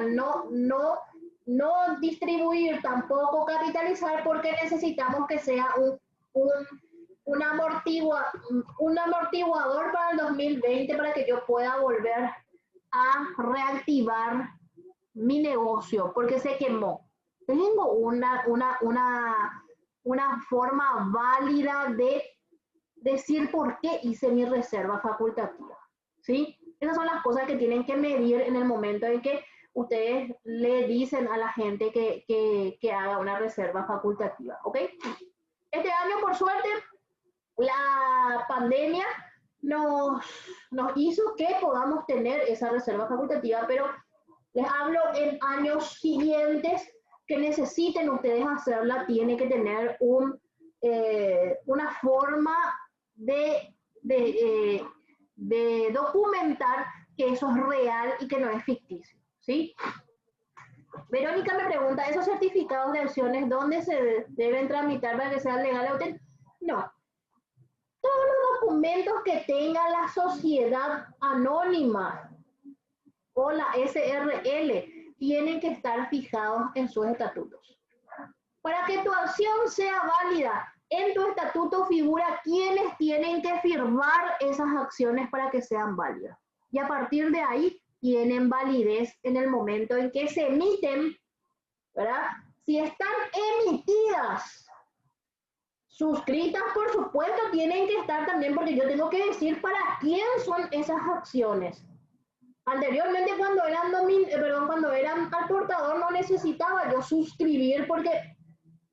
no distribuir, tampoco capitalizar, porque necesitamos que sea un amortiguador para el 2020 para que yo pueda volver a reactivar mi negocio, porque se quemó. Tengo una forma válida de decir por qué hice mi reserva facultativa, ¿sí? Esas son las cosas que tienen que medir en el momento en que ustedes le dicen a la gente que haga una reserva facultativa, ¿ok? Este año, por suerte, la pandemia nos hizo que podamos tener esa reserva facultativa, pero les hablo en años siguientes que necesiten ustedes hacerla, tiene que tener una forma de documentar que eso es real y que no es ficticio, ¿sí? Verónica me pregunta, ¿esos certificados de acciones dónde se deben tramitar para que sean legales? No. Todos los documentos que tenga la sociedad anónima o la SRL tienen que estar fijados en sus estatutos. Para que tu acción sea válida, en tu estatuto figura quiénes tienen que firmar esas acciones para que sean válidas. Y a partir de ahí tienen validez en el momento en que se emiten, ¿verdad? Si están emitidas, suscritas, por supuesto, tienen que estar también, porque yo tengo que decir para quién son esas acciones. Anteriormente, cuando eran al portador, no necesitaba yo suscribir porque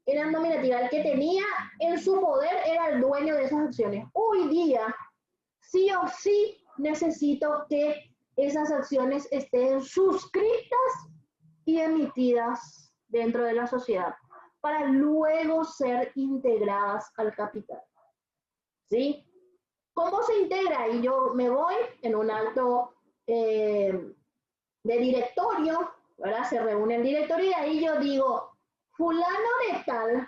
eran nominativas. El que tenía en su poder era el dueño de esas acciones. Hoy día, sí o sí, necesito que esas acciones estén suscritas y emitidas dentro de la sociedad para luego ser integradas al capital. ¿Sí? ¿Cómo se integra? Y yo me voy en un acto de directorio, ¿verdad? Se reúne el directorio y ahí yo digo, fulano de tal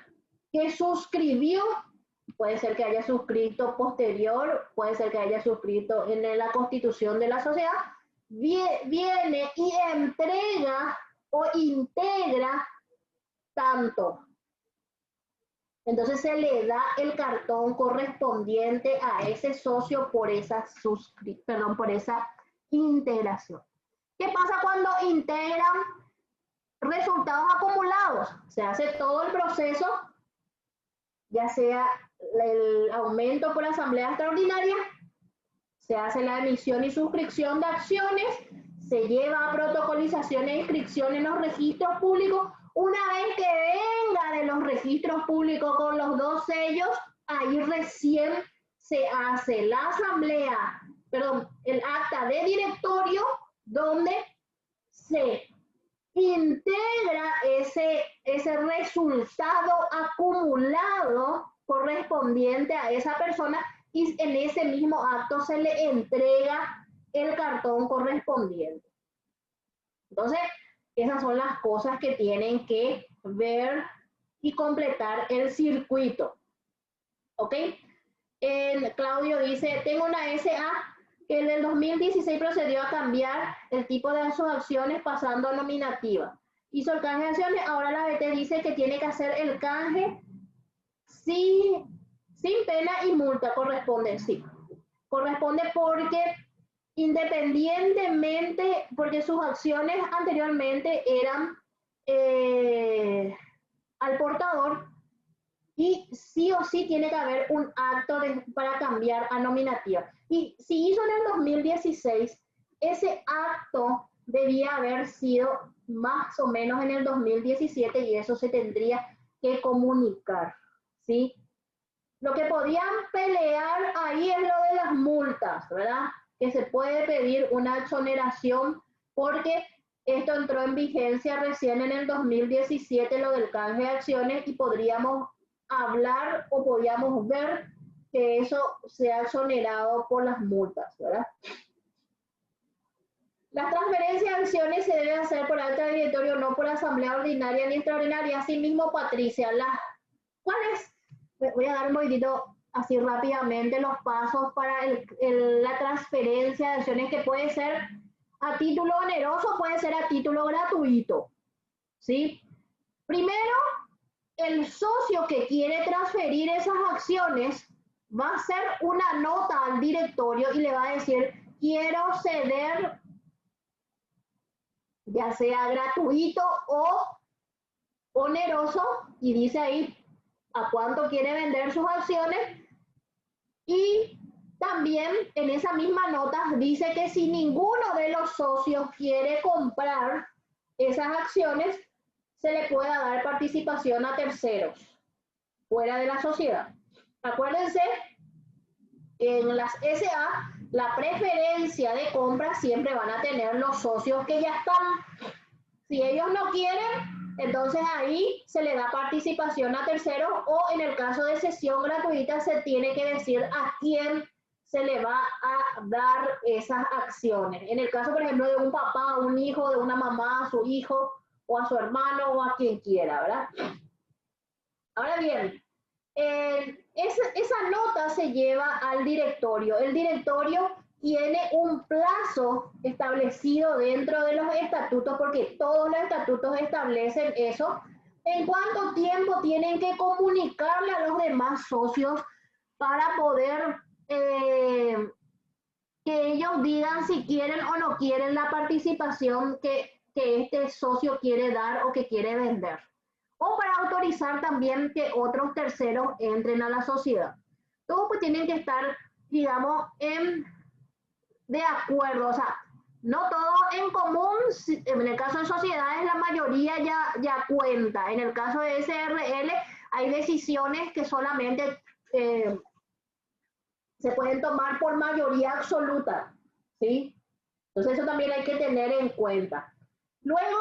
que suscribió, puede ser que haya suscrito posterior, puede ser que haya suscrito en la constitución de la sociedad, viene y entrega o integra tanto. Entonces se le da el cartón correspondiente a ese socio por esa integración. ¿Qué pasa cuando integran resultados acumulados? Se hace todo el proceso, ya sea el aumento por asamblea extraordinaria, se hace la emisión y suscripción de acciones, se lleva a protocolización e inscripción en los registros públicos. Una vez que venga de los registros públicos con los 2 sellos, ahí recién se hace la asamblea, perdón, el acta de directorio, donde se integra ese resultado acumulado correspondiente a esa persona y en ese mismo acto se le entrega el cartón correspondiente. Entonces, esas son las cosas que tienen que ver y completar el circuito. ¿Ok? Claudio dice, tengo una SA que en el 2016 procedió a cambiar el tipo de sus acciones pasando a nominativa. Hizo el canje de acciones, ahora la BT dice que tiene que hacer el canje sin pena y multa, corresponde, sí. Corresponde porque independientemente, porque sus acciones anteriormente eran al portador, y sí o sí tiene que haber un acto para cambiar a nominativa. Y si hizo en el 2016, ese acto debía haber sido más o menos en el 2017 y eso se tendría que comunicar, ¿sí? Lo que podían pelear ahí es lo de las multas, ¿verdad? Que se puede pedir una exoneración porque esto entró en vigencia recién en el 2017, lo del canje de acciones, y podríamos hablar o podíamos ver que eso sea exonerado por las multas, ¿verdad? Las transferencias de acciones se deben hacer por acta de directorio, no por asamblea ordinaria ni extraordinaria. Asimismo, Patricia, ¿cuáles? Voy a dar un poquitito así rápidamente los pasos para la transferencia de acciones, que puede ser a título oneroso, puede ser a título gratuito, ¿sí? Primero, el socio que quiere transferir esas acciones va a hacer una nota al directorio y le va a decir, quiero ceder, ya sea gratuito o oneroso, y dice ahí a cuánto quiere vender sus acciones, y también en esa misma nota dice que si ninguno de los socios quiere comprar esas acciones, se le pueda dar participación a terceros fuera de la sociedad. Acuérdense, en las SA, la preferencia de compra siempre van a tener los socios que ya están. Si ellos no quieren, entonces ahí se le da participación a terceros, o en el caso de cesión gratuita se tiene que decir a quién se le va a dar esas acciones. En el caso, por ejemplo, de un papá, un hijo, de una mamá, a su hijo, o a su hermano, o a quien quiera, ¿verdad? Ahora bien, esa nota se lleva al directorio. El directorio tiene un plazo establecido dentro de los estatutos, porque todos los estatutos establecen eso, en cuánto tiempo tienen que comunicarle a los demás socios para poder que ellos digan si quieren o no quieren la participación que este socio quiere dar o que quiere vender, o para autorizar también que otros terceros entren a la sociedad. Todos pues tienen que estar, digamos, de acuerdo, o sea, no todo en común. En el caso de sociedades la mayoría ya cuenta. En el caso de SRL hay decisiones que solamente se pueden tomar por mayoría absoluta, ¿sí? Entonces eso también hay que tener en cuenta. Luego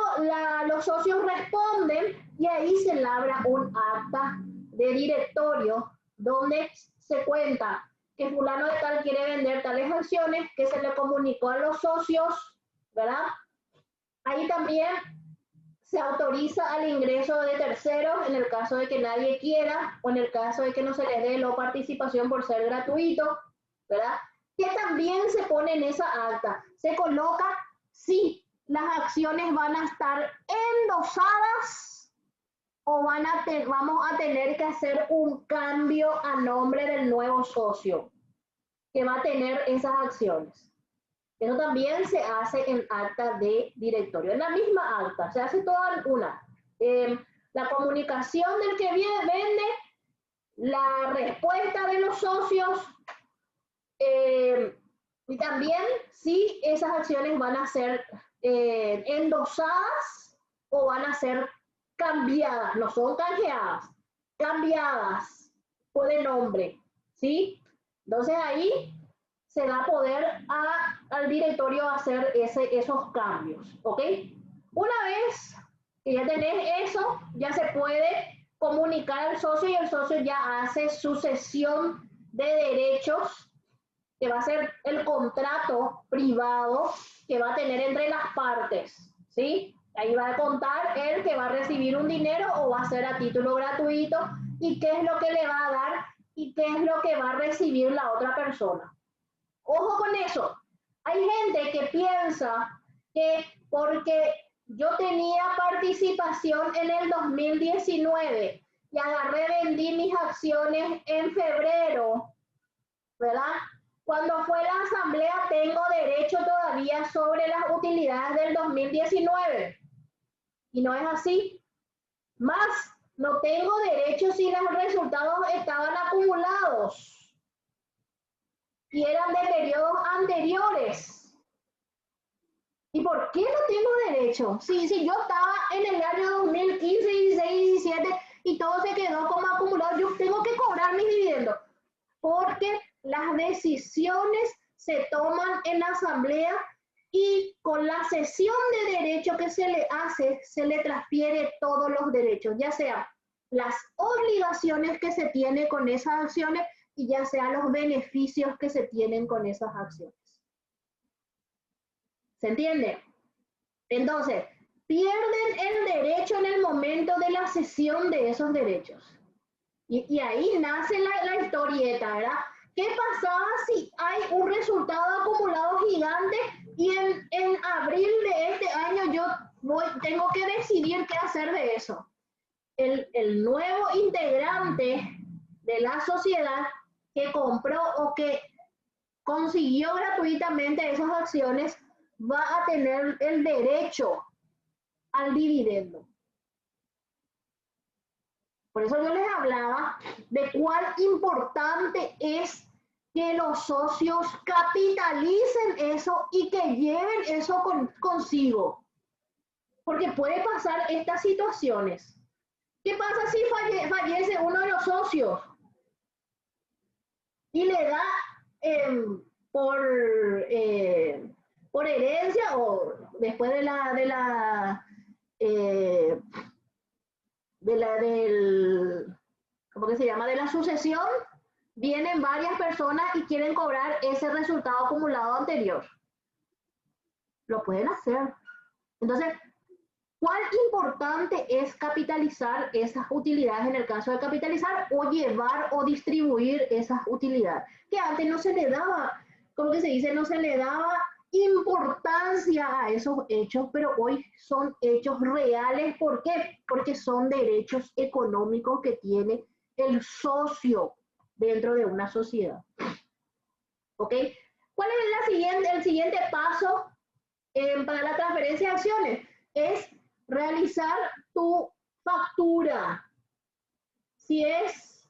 los socios responden y ahí se labra un acta de directorio donde se cuenta que fulano de tal quiere vender tales acciones, que se le comunicó a los socios, ¿verdad? Ahí también se autoriza al ingreso de terceros en el caso de que nadie quiera, o en el caso de que no se les dé la participación por ser gratuito, ¿verdad? Que también se pone en esa acta. Se coloca si las acciones van a estar endosadas o vamos a tener que hacer un cambio a nombre del nuevo socio que va a tener esas acciones. Eso también se hace en acta de directorio. En la misma acta, se hace toda una. La comunicación del que vende, la respuesta de los socios, y también si esas acciones van a ser endosadas o van a ser cambiadas, no son canjeadas, cambiadas por el nombre, ¿sí? Entonces ahí se da poder al directorio hacer esos cambios, ¿ok? Una vez que ya tenés eso, ya se puede comunicar al socio y el socio ya hace su cesión de derechos, que va a ser el contrato privado que va a tener entre las partes, ¿sí? Ahí va a contar él que va a recibir un dinero o va a ser a título gratuito y qué es lo que le va a dar y qué es lo que va a recibir la otra persona. Ojo con eso. Hay gente que piensa que porque yo tenía participación en el 2019 y agarré, vendí mis acciones en febrero, ¿verdad? Cuando fue la asamblea tengo derecho todavía sobre las utilidades del 2019. Y no es así. Más, no tengo derecho si los resultados estaban acumulados y eran de periodos anteriores. ¿Y por qué no tengo derecho? Si yo estaba en el año 2015, 16, 17 y todo se quedó como acumulado, yo tengo que cobrar mis dividendos. Porque las decisiones se toman en la asamblea y con la cesión de derecho que se le hace, se le transfiere todos los derechos, ya sea las obligaciones que se tiene con esas acciones y ya sea los beneficios que se tienen con esas acciones. ¿Se entiende? Entonces, pierden el derecho en el momento de la cesión de esos derechos. Y ahí nace la historieta, ¿verdad? ¿Qué pasaba si hay un resultado acumulado gigante y en abril de este año yo tengo que decidir qué hacer de eso? El nuevo integrante de la sociedad que compró o que consiguió gratuitamente esas acciones va a tener el derecho al dividendo. Por eso yo les hablaba de cuán importante es que los socios capitalicen eso y que lleven eso consigo. Porque puede pasar estas situaciones. ¿Qué pasa si fallece uno de los socios y le da por, por herencia o después ¿cómo que se llama? De la sucesión, vienen varias personas y quieren cobrar ese resultado acumulado anterior? Lo pueden hacer. Entonces, ¿cuán importante es capitalizar esas utilidades en el caso de capitalizar o llevar o distribuir esas utilidades? Que antes no se le daba, como que se dice, no se le daba importancia a esos hechos, pero hoy son hechos reales. ¿Por qué? Porque son derechos económicos que tiene el socio dentro de una sociedad. ¿Ok? ¿Cuál es el siguiente paso para la transferencia de acciones? Es realizar tu factura. Si es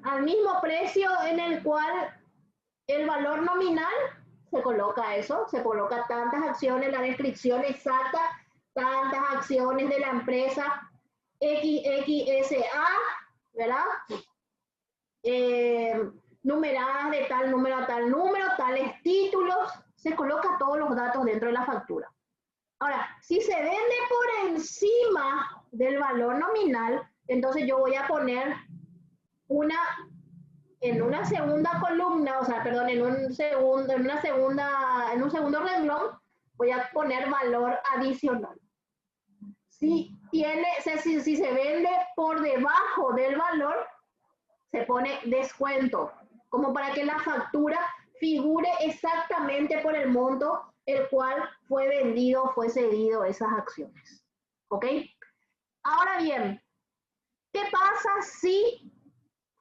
al mismo precio en el cual el valor nominal, se coloca eso, se coloca tantas acciones, la descripción exacta, tantas acciones de la empresa XXSA, ¿verdad? Numeradas de tal número a tal número, tales títulos, se coloca todos los datos dentro de la factura. Ahora, si se vende por encima del valor nominal, entonces yo voy a poner en una segunda columna, o sea, perdón, en un segundo renglón, voy a poner valor adicional. Si se vende por debajo del valor, se pone descuento, como para que la factura figure exactamente por el monto el cual fue vendido, fue cedido esas acciones. ¿Ok? Ahora bien, ¿qué pasa si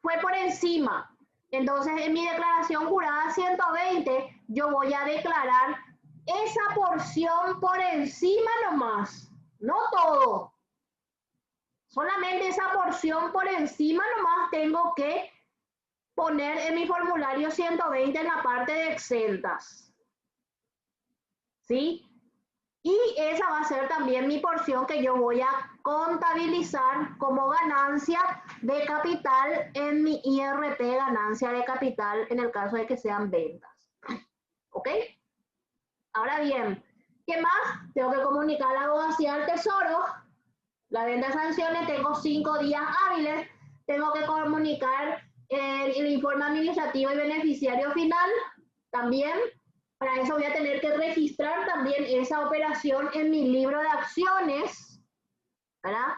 fue por encima? Entonces, en mi declaración jurada 120, yo voy a declarar esa porción por encima nomás, no todo. Solamente esa porción por encima nomás tengo que poner en mi formulario 120 en la parte de exentas. ¿Sí? Y esa va a ser también mi porción que yo voy a contabilizar como ganancia de capital en mi IRP, ganancia de capital en el caso de que sean ventas. ¿Ok? Ahora bien, ¿qué más? Tengo que comunicar a la abogacía al tesoro. La venta de sanciones tengo 5 días hábiles. Tengo que comunicar el informe administrativo y beneficiario final también. Para eso voy a tener que registrar también esa operación en mi libro de acciones, ¿verdad?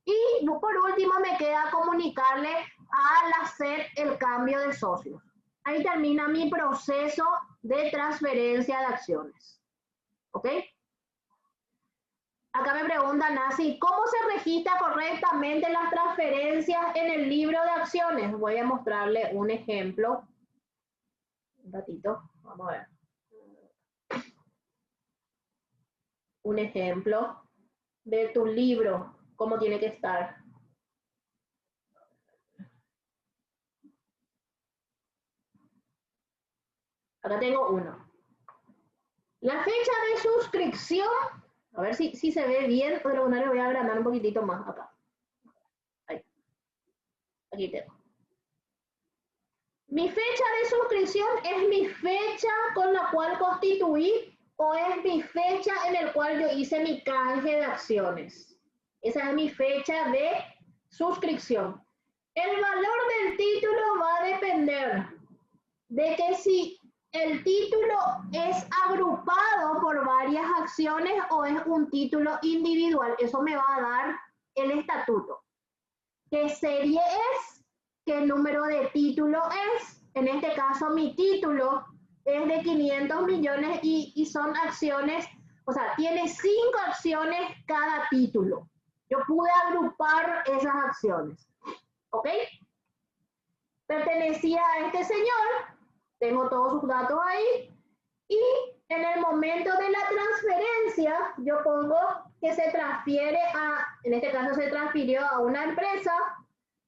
Y por último me queda comunicarle a la SED el cambio de socios. Ahí termina mi proceso de transferencia de acciones. ¿Ok? Acá me pregunta Nancy, ¿cómo se registra correctamente las transferencias en el libro de acciones? Voy a mostrarle un ejemplo. Un ratito, vamos a ver. Un ejemplo de tu libro, cómo tiene que estar. Acá tengo uno. La fecha de suscripción, a ver si se ve bien, pero bueno, le voy a agrandar un poquitito más acá. Ahí. Aquí tengo. Mi fecha de suscripción es mi fecha con la cual constituí o es mi fecha en la cual yo hice mi canje de acciones. Esa es mi fecha de suscripción. El valor del título va a depender de que si el título es agrupado por varias acciones o es un título individual. Eso me va a dar el estatuto. ¿Qué serie es? ¿Qué número de título es? En este caso, mi título es de 500 millones y son acciones, o sea, tiene 5 acciones cada título. Yo pude agrupar esas acciones. ¿Ok? Pertenecía a este señor, tengo todos sus datos ahí, y en el momento de la transferencia, yo pongo que se transfiere a, en este caso se transfirió a una empresa,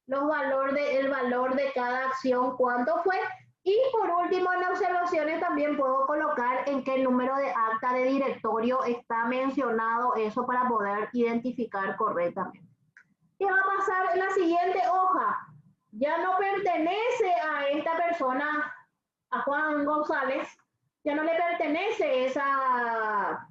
el valor de cada acción, cuánto fue, y por último en observaciones también puedo colocar en qué número de acta de directorio está mencionado eso para poder identificar correctamente. ¿Qué va a pasar en la siguiente hoja? Ya no pertenece a esta persona, a Juan González, ya no le pertenece esa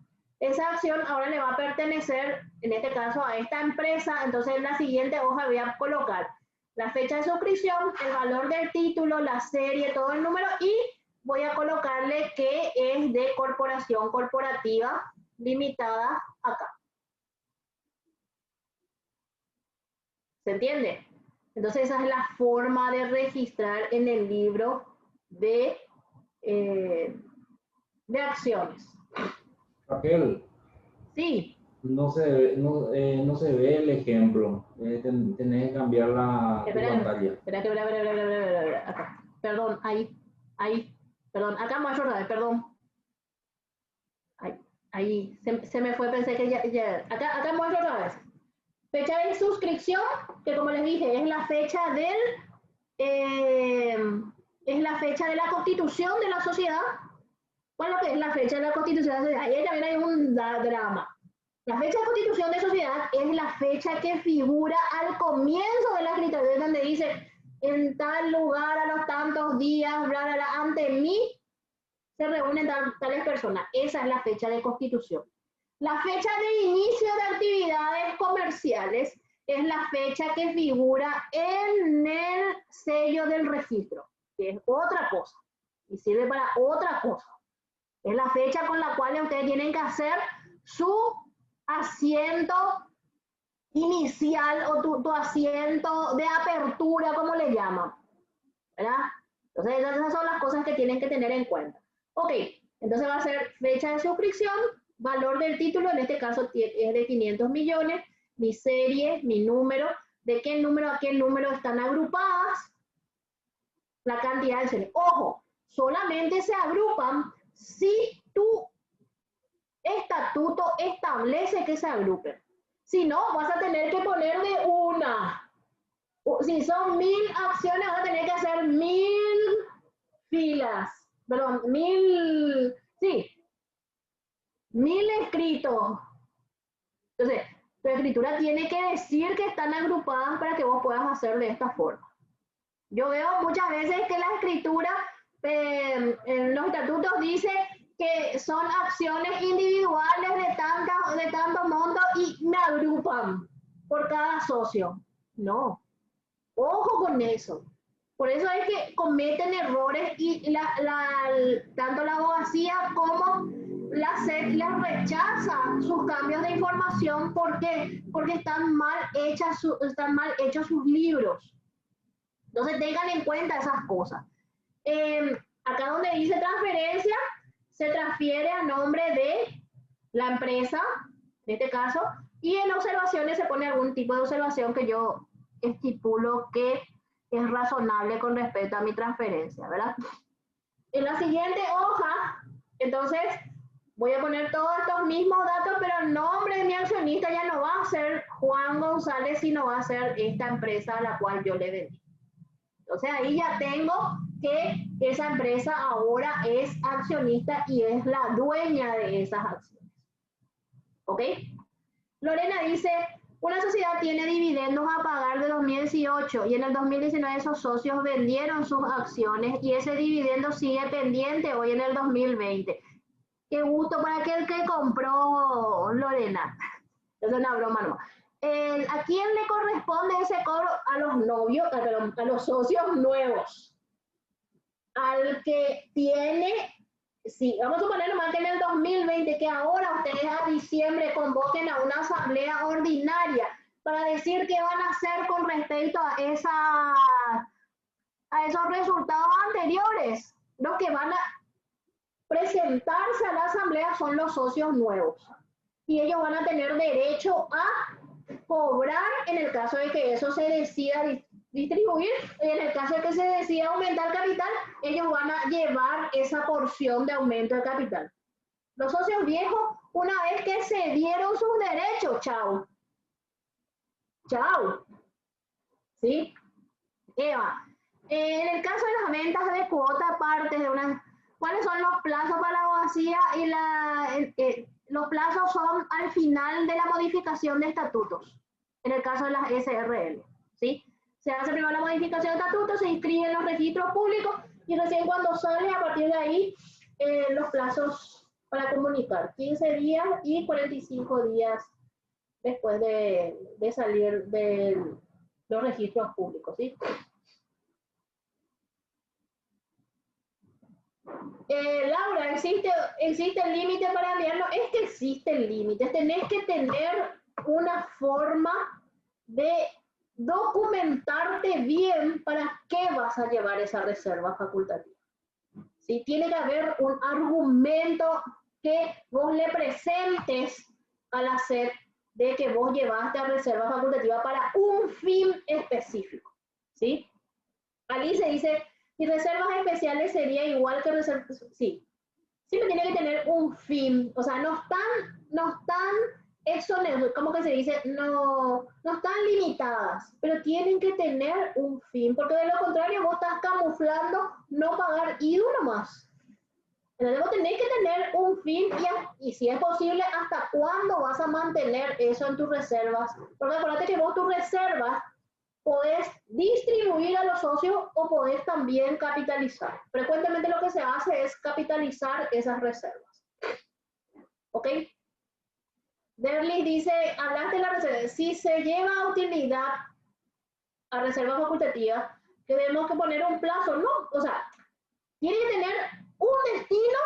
acción, ahora le va a pertenecer, en este caso, a esta empresa. Entonces en la siguiente hoja voy a colocar la fecha de suscripción, el valor del título, la serie, todo el número, y voy a colocarle que es de corporación corporativa limitada acá. ¿Se entiende? Entonces esa es la forma de registrar en el libro de acciones. Raquel, Sí. no se ve el ejemplo. Tenés que cambiar tu pantalla. Espera. Acá. Perdón, ahí. Perdón, acá muestro otra vez, perdón. Ahí. Se me fue, pensé que ya. Acá muestro otra vez. Fecha de suscripción, que como les dije, es la fecha es la fecha de la constitución de la sociedad. Bueno, que es la fecha de la constitución de la sociedad. Ahí también hay un drama. La fecha de constitución de sociedad es la fecha que figura al comienzo de la escritura, donde dice, en tal lugar, a los tantos días, bla, bla, bla, ante mí se reúnen tales personas. Esa es la fecha de constitución. La fecha de inicio de actividades comerciales es la fecha que figura en el sello del registro, que es otra cosa y sirve para otra cosa. Es la fecha con la cual ustedes tienen que hacer su asiento inicial o tu asiento de apertura, como le llaman, ¿verdad? Entonces esas son las cosas que tienen que tener en cuenta. Ok, entonces va a ser fecha de suscripción, valor del título, en este caso es de 500 millones, mi serie, mi número, de qué número a qué número están agrupadas, la cantidad de series. Ojo, solamente se agrupan si tu estatuto establece que se agrupen. Si no, vas a tener que poner de una. Si son 1000 acciones, vas a tener que hacer 1000 filas. Perdón, 1000, sí, 1000 escritos. Entonces, tu escritura tiene que decir que están agrupadas para que vos puedas hacer de esta forma. Yo veo muchas veces que la escritura en los estatutos dice que son acciones individuales de tanto monto y me agrupan por cada socio. No, ojo con eso. Por eso es que cometen errores y tanto la abogacía como la SEC les rechaza sus cambios de información. ¿Por qué? Porque están mal hechos sus libros. Entonces tengan en cuenta esas cosas. Acá donde dice transferencia, se transfiere a nombre de la empresa, en este caso, y en observaciones se pone algún tipo de observación que yo estipulo que es razonable con respecto a mi transferencia, ¿verdad? En la siguiente hoja, entonces, voy a poner todos estos mismos datos, pero el nombre de mi accionista ya no va a ser Juan González, sino va a ser esta empresa a la cual yo le vendí. Entonces ahí ya tengo que esa empresa ahora es accionista y es la dueña de esas acciones. ¿Ok? Lorena dice, una sociedad tiene dividendos a pagar de 2018 y en el 2019 esos socios vendieron sus acciones y ese dividendo sigue pendiente hoy en el 2020. Qué gusto para aquel que compró, Lorena. Es una broma, no. ¿A quién le corresponde ese cobro? A los novios, a los socios nuevos. Al que tiene, sí, vamos a suponer nomás que en el 2020, que ahora ustedes a diciembre convoquen a una asamblea ordinaria para decir qué van a hacer con respecto a esos resultados anteriores. Los que van a presentarse a la asamblea son los socios nuevos. Y ellos van a tener derecho a cobrar en el caso de que eso se decida distribuir, y en el caso de que se decida aumentar capital, ellos van a llevar esa porción de aumento de capital. Los socios viejos, una vez que se dieron sus derechos, chao. Chao. ¿Sí? Eva, en el caso de las ventas de cuota, partes de una... ¿Cuáles son los plazos para la abogacía? Los plazos son al final de la modificación de estatutos, en el caso de las SRL, ¿sí? Se hace primero la modificación de estatutos, se inscribe en los registros públicos y recién cuando sale, a partir de ahí, los plazos para comunicar, 15 días y 45 días después de salir de los registros públicos, ¿sí? Laura, ¿existe el límite para enviarlo? Es que existe el límite. Tenés que tener una forma de documentarte bien para qué vas a llevar esa reserva facultativa. ¿Sí? Tiene que haber un argumento que vos le presentes a la SEC de que vos llevaste a reserva facultativa para un fin específico. ¿Sí? Alice dice... Y reservas especiales sería igual que reservas, sí. Siempre tiene que tener un fin, o sea, no están exoneradas, ¿cómo que se dice? No están limitadas, pero tienen que tener un fin, porque de lo contrario vos estás camuflando no pagar IDU nomás. Entonces vos tenés que tener un fin y si es posible, ¿hasta cuándo vas a mantener eso en tus reservas? Porque acuérdate que vos tus reservas podés distribuir a los socios o podés también capitalizar. Frecuentemente lo que se hace es capitalizar esas reservas. ¿Ok? Derlis dice, hablaste de la reserva. Si se lleva utilidad a reserva facultativa, que tenemos que poner un plazo, ¿no? O sea, tiene que tener un destino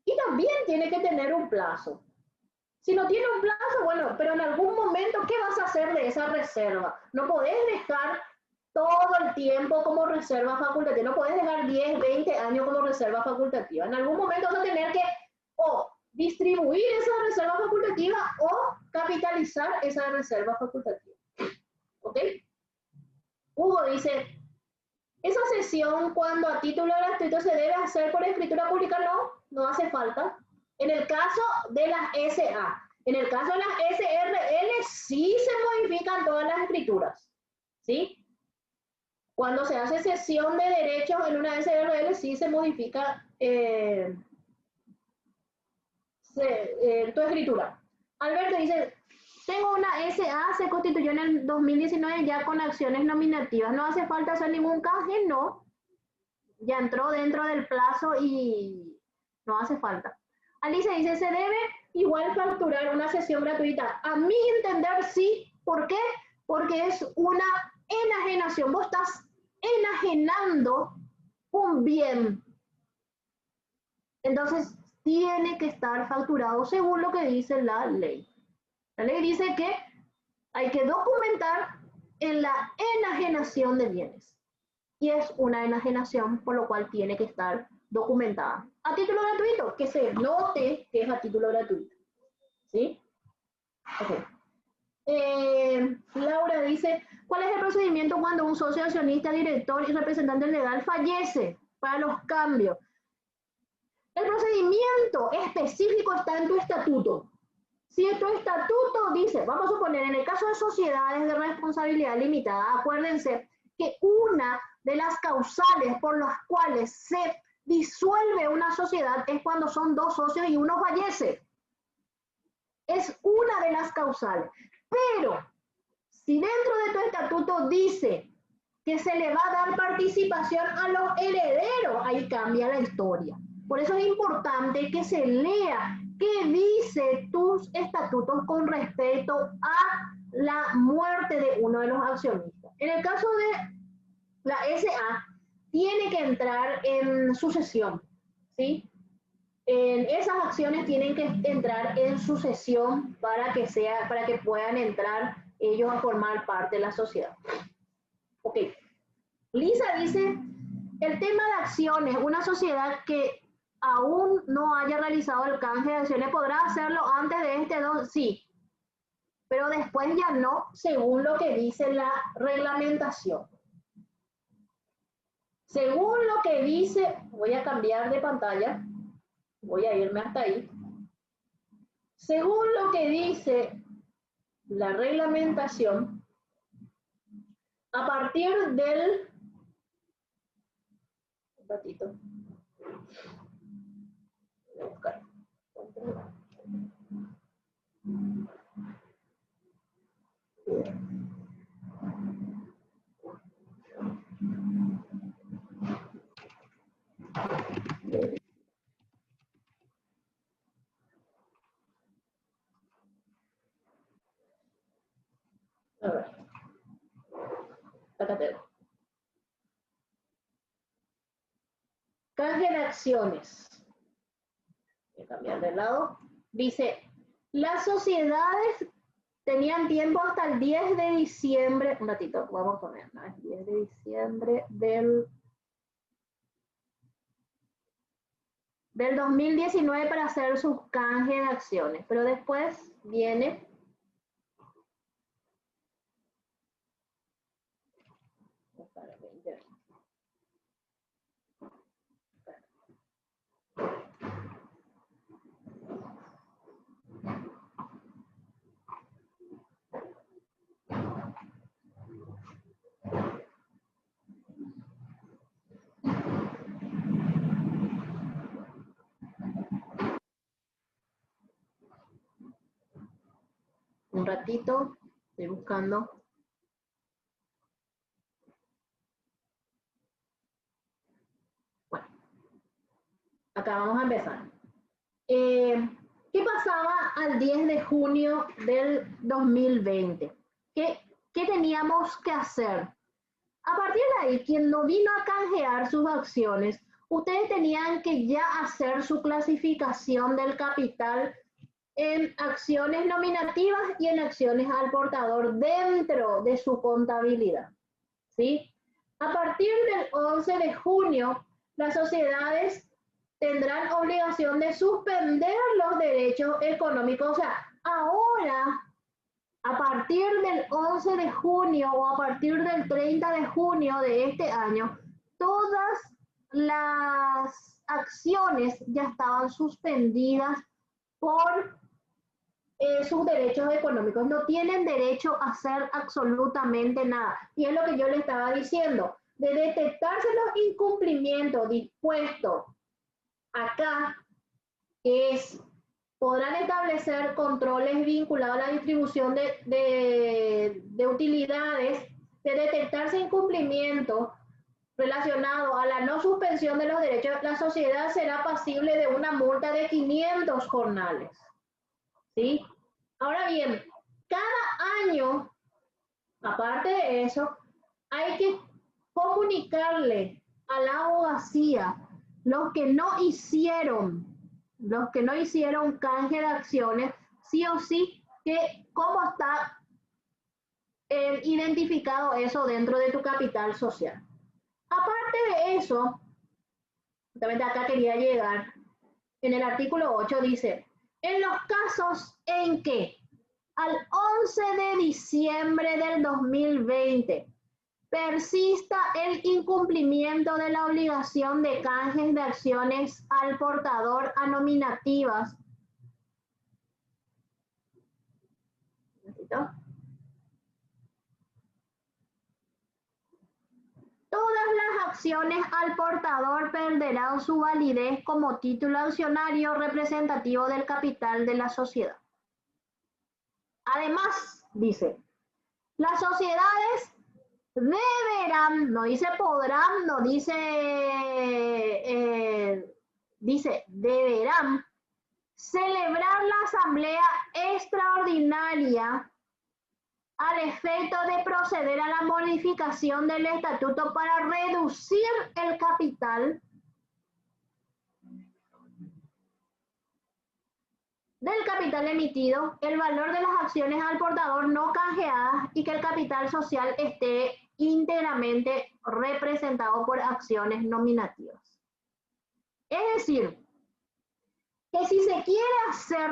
y también tiene que tener un plazo. Si no tiene un plazo, bueno, pero en algún momento, ¿qué vas a hacer de esa reserva? No podés dejar todo el tiempo como reserva facultativa, no podés dejar 10, 20 años como reserva facultativa. En algún momento vas a tener que o distribuir esa reserva facultativa o capitalizar esa reserva facultativa. ¿Ok? Hugo dice, esa cesión cuando a título gratuito se debe hacer por escritura pública, no hace falta. En el caso de las SA, en el caso de las SRL sí se modifican todas las escrituras, ¿sí? Cuando se hace cesión de derechos en una SRL sí se modifica, tu escritura. Alberto dice, tengo una SA, se constituyó en el 2019 ya con acciones nominativas. No hace falta hacer ningún canje, no. Ya entró dentro del plazo y no hace falta. Alicia dice, ¿se debe igual facturar una sesión gratuita? A mi entender, sí. ¿Por qué? Porque es una enajenación. Vos estás enajenando un bien. Entonces, tiene que estar facturado según lo que dice la ley. La ley dice que hay que documentar en la enajenación de bienes. Y es una enajenación, por lo cual tiene que estar documentada. A título gratuito, que se note que es a título gratuito. ¿Sí? Okay. Laura dice, ¿cuál es el procedimiento cuando un socio accionista, director y representante legal fallece para los cambios? El procedimiento específico está en tu estatuto. Si tu estatuto dice, vamos a suponer, en el caso de sociedades de responsabilidad limitada, acuérdense que una de las causales por las cuales se disuelve una sociedad es cuando son dos socios y uno fallece. Es una de las causales. Pero si dentro de tu estatuto dice que se le va a dar participación a los herederos, ahí cambia la historia. Por eso es importante que se lea qué dice tus estatutos con respecto a la muerte de uno de los accionistas. En el caso de la SA, tiene que entrar en sucesión, ¿sí? Esas acciones tienen que entrar en sucesión para que puedan entrar ellos a formar parte de la sociedad. Ok. Lisa dice, el tema de acciones, una sociedad que aún no haya realizado el canje de acciones, ¿podrá hacerlo antes de este 2? Sí, pero después ya no, según lo que dice la reglamentación. Según lo que dice, voy a cambiar de pantalla, voy a irme hasta ahí. Según lo que dice la reglamentación, a partir del... Un ratito. Voy a buscar. A ver. Acá tengo. Canje de acciones. Voy a cambiar de lado. Dice, las sociedades tenían tiempo hasta el 10 de diciembre, un ratito, vamos a poner, ¿no? El 10 de diciembre del 2019 para hacer sus canjes de acciones, pero después viene un ratito, estoy buscando. Bueno, acá vamos a empezar. ¿Qué pasaba al 10 de junio del 2020? ¿Qué teníamos que hacer? A partir de ahí, quien no vino a canjear sus acciones, ustedes tenían que ya hacer su clasificación del capital en acciones nominativas y en acciones al portador dentro de su contabilidad, ¿sí? A partir del 11 de junio, las sociedades tendrán obligación de suspender los derechos económicos. O sea, ahora, a partir del 11 de junio o a partir del 30 de junio de este año, todas las acciones ya estaban suspendidas por sus derechos económicos. No tienen derecho a hacer absolutamente nada. Y es lo que yo le estaba diciendo. De detectarse los incumplimientos dispuestos acá, que es podrán establecer controles vinculados a la distribución de utilidades, de detectarse incumplimientos relacionados a la no suspensión de los derechos. La sociedad será pasible de una multa de 500 jornales. ¿Sí? Ahora bien, cada año, aparte de eso, hay que comunicarle a la abogacía los que no hicieron canje de acciones, sí o sí, que cómo está identificado eso dentro de tu capital social. Aparte de eso, justamente acá quería llegar, en el artículo 8 dice, en los casos en que al 11 de diciembre del 2020 persista el incumplimiento de la obligación de canjes de acciones al portador a nominativas. Todas las acciones al portador perderán su validez como título accionario representativo del capital de la sociedad. Además, dice, las sociedades deberán, no dice podrán, no dice, dice deberán celebrar la asamblea extraordinaria al efecto de proceder a la modificación del estatuto para reducir el capital emitido, el valor de las acciones al portador no canjeadas y que el capital social esté íntegramente representado por acciones nominativas. Es decir, que si se quiere hacer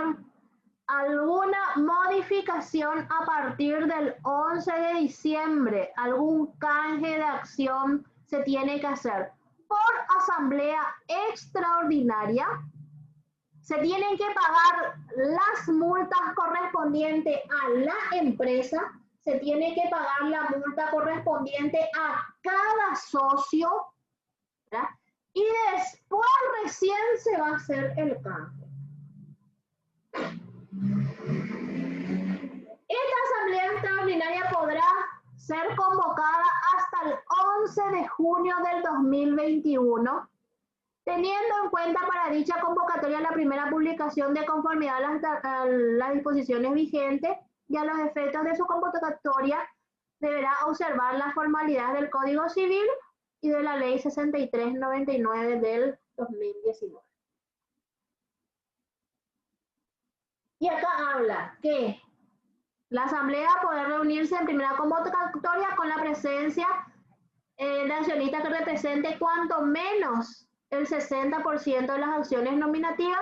alguna modificación a partir del 11 de diciembre, algún canje de acción se tiene que hacer por asamblea extraordinaria. Se tienen que pagar las multas correspondientes a la empresa, se tiene que pagar la multa correspondiente a cada socio, ¿verdad? Y después recién se va a hacer el canje. Esta asamblea extraordinaria podrá ser convocada hasta el 11 de junio del 2021, teniendo en cuenta para dicha convocatoria la primera publicación de conformidad a las disposiciones vigentes y a los efectos de su convocatoria deberá observar las formalidades del Código Civil y de la Ley 6399 del 2019. Y acá habla que la Asamblea podrá reunirse en primera convocatoria con la presencia de accionistas que represente cuanto menos el 60% de las acciones nominativas,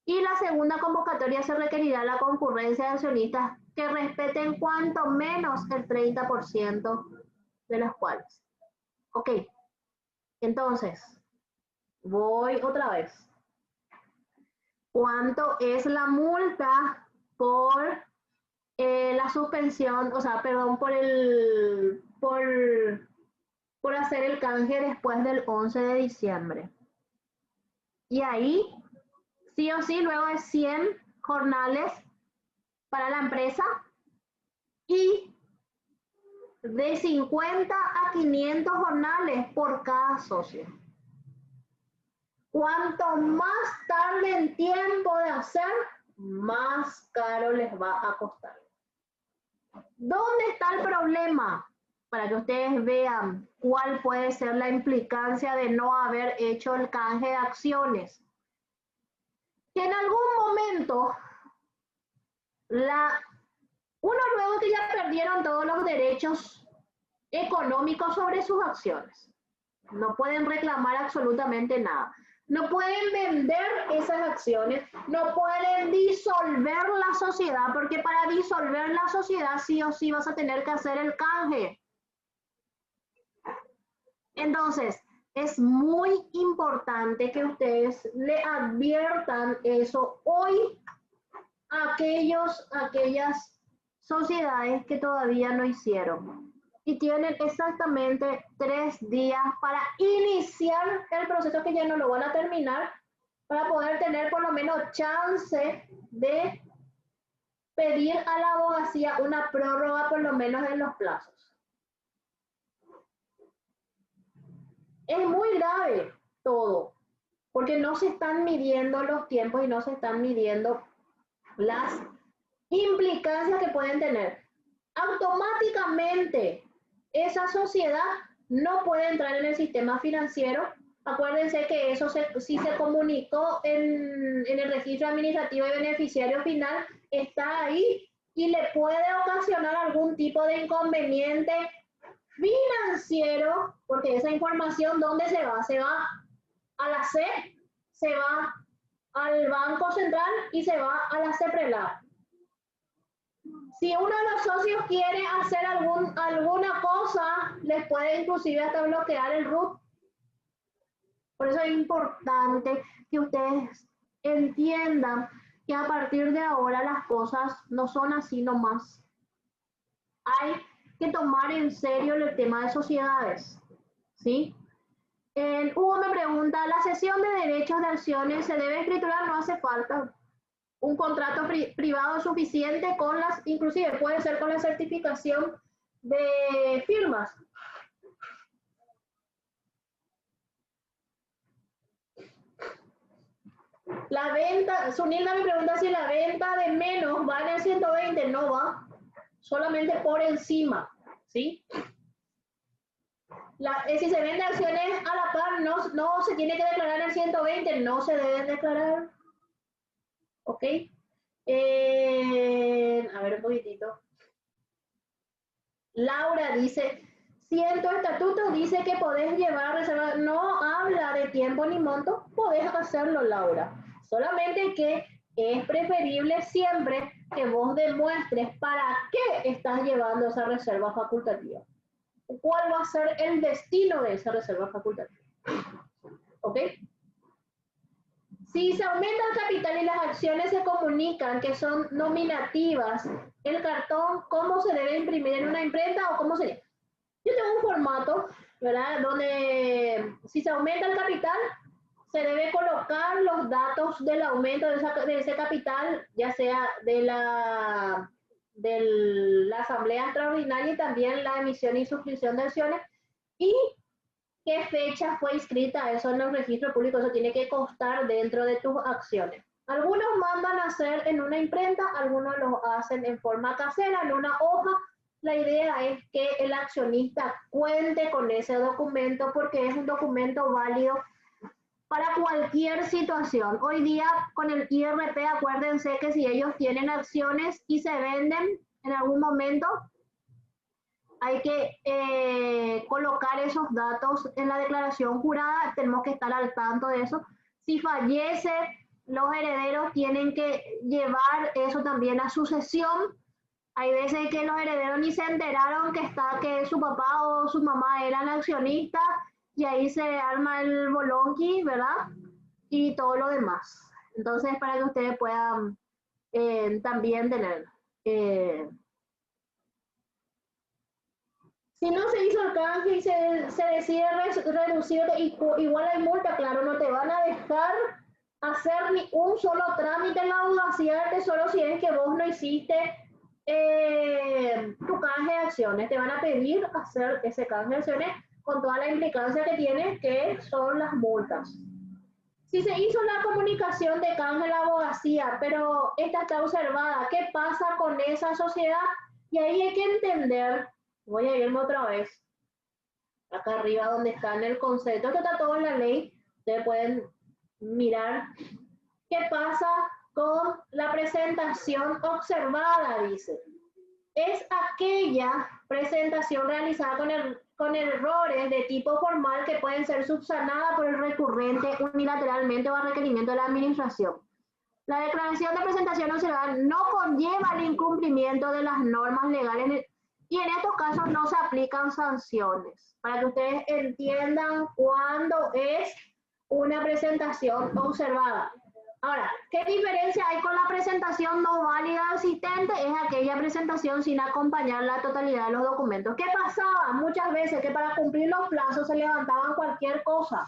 y la segunda convocatoria se requerirá la concurrencia de accionistas que respeten cuanto menos el 30% de las cuales. Ok, entonces, voy otra vez. ¿Cuánto es la multa por la suspensión, o sea, perdón, por hacer el canje después del 11 de diciembre? Y ahí, sí o sí, luego de 100 jornales para la empresa y de 50 a 500 jornales por cada socio. Cuanto más tarde en tiempo de hacer, más caro les va a costar. ¿Dónde está el problema? Para que ustedes vean cuál puede ser la implicancia de no haber hecho el canje de acciones. Que en algún momento, uno luego que ya perdieron todos los derechos económicos sobre sus acciones, no pueden reclamar absolutamente nada. No pueden vender esas acciones, no pueden disolver la sociedad, porque para disolver la sociedad sí o sí vas a tener que hacer el canje. Entonces, es muy importante que ustedes le adviertan eso hoy a aquellas sociedades que todavía no hicieron. Y tienen exactamente 3 días para iniciar el proceso, que ya no lo van a terminar, para poder tener por lo menos chance de pedir a la abogacía una prórroga por lo menos en los plazos. Es muy grave todo, porque no se están midiendo los tiempos y no se están midiendo las implicancias que pueden tener. Automáticamente esa sociedad no puede entrar en el sistema financiero. Acuérdense que eso si se comunicó en el registro administrativo de beneficiario final, está ahí y le puede ocasionar algún tipo de inconveniente financiero, porque esa información, ¿dónde se va? Se va a la C, se va al Banco Central y se va a la CEPRELAR. Si uno de los socios quiere hacer alguna cosa, les puede inclusive hasta bloquear el RUT. Por eso es importante que ustedes entiendan que a partir de ahora las cosas no son así nomás. Hay que tomar en serio el tema de sociedades, ¿sí? Hugo me pregunta, ¿la cesión de derechos de acciones se debe escriturar? No hace falta. Un contrato privado suficiente con inclusive puede ser con la certificación de firmas. La venta, Sunilda me pregunta si la venta de menos va en el 120, no va, solamente por encima, ¿sí? Si se vende acciones a la par, no se tiene que declarar en el 120, no se deben declarar. ¿Ok? A ver un poquitito. Laura dice, si en tu estatuto dice que podés llevar reserva, no habla de tiempo ni monto, podés hacerlo, Laura. Solamente que es preferible siempre que vos demuestres para qué estás llevando esa reserva facultativa. ¿Cuál va a ser el destino de esa reserva facultativa? ¿Ok? Si se aumenta el capital y las acciones se comunican que son nominativas, el cartón, ¿cómo se debe imprimir en una imprenta o cómo sería? Yo tengo un formato, ¿verdad? Donde si se aumenta el capital, se debe colocar los datos del aumento de ese capital, ya sea de la asamblea extraordinaria y también la emisión y suscripción de acciones, y qué fecha fue inscrita eso en los registros públicos. Eso tiene que constar dentro de tus acciones. Algunos mandan a hacer en una imprenta, algunos lo hacen en forma casera, en una hoja. La idea es que el accionista cuente con ese documento porque es un documento válido para cualquier situación. Hoy día con el IRP, acuérdense que si ellos tienen acciones y se venden en algún momento, hay que colocar esos datos en la declaración jurada, tenemos que estar al tanto de eso. Si fallece, los herederos tienen que llevar eso también a sucesión. Hay veces que los herederos ni se enteraron que su papá o su mamá eran accionistas y ahí se arma el bolonqui, ¿verdad? Y todo lo demás. Entonces, para que ustedes puedan también tener... si no se hizo el canje y se decide reducir, igual hay multa, claro, no te van a dejar hacer ni un solo trámite en la abogacía del Tesoro si es que vos no hiciste tu canje de acciones. Te van a pedir hacer ese canje de acciones con toda la implicancia que tiene, que son las multas. Si se hizo la comunicación de canje en la abogacía, pero esta está observada, ¿qué pasa con esa sociedad? Y ahí hay que entender, voy a irme otra vez, acá arriba donde está en el concepto, esto está todo en la ley, ustedes pueden mirar qué pasa con la presentación observada, dice. Es aquella presentación realizada con errores de tipo formal que pueden ser subsanadas por el recurrente unilateralmente o a requerimiento de la administración. La declaración de presentación observada no conlleva el incumplimiento de las normas legales y en estos casos no se aplican sanciones. Para que ustedes entiendan cuándo es una presentación observada. Ahora, ¿qué diferencia hay con la presentación no válida asistente? Es aquella presentación sin acompañar la totalidad de los documentos. ¿Qué pasaba? Muchas veces que para cumplir los plazos se levantaban cualquier cosa.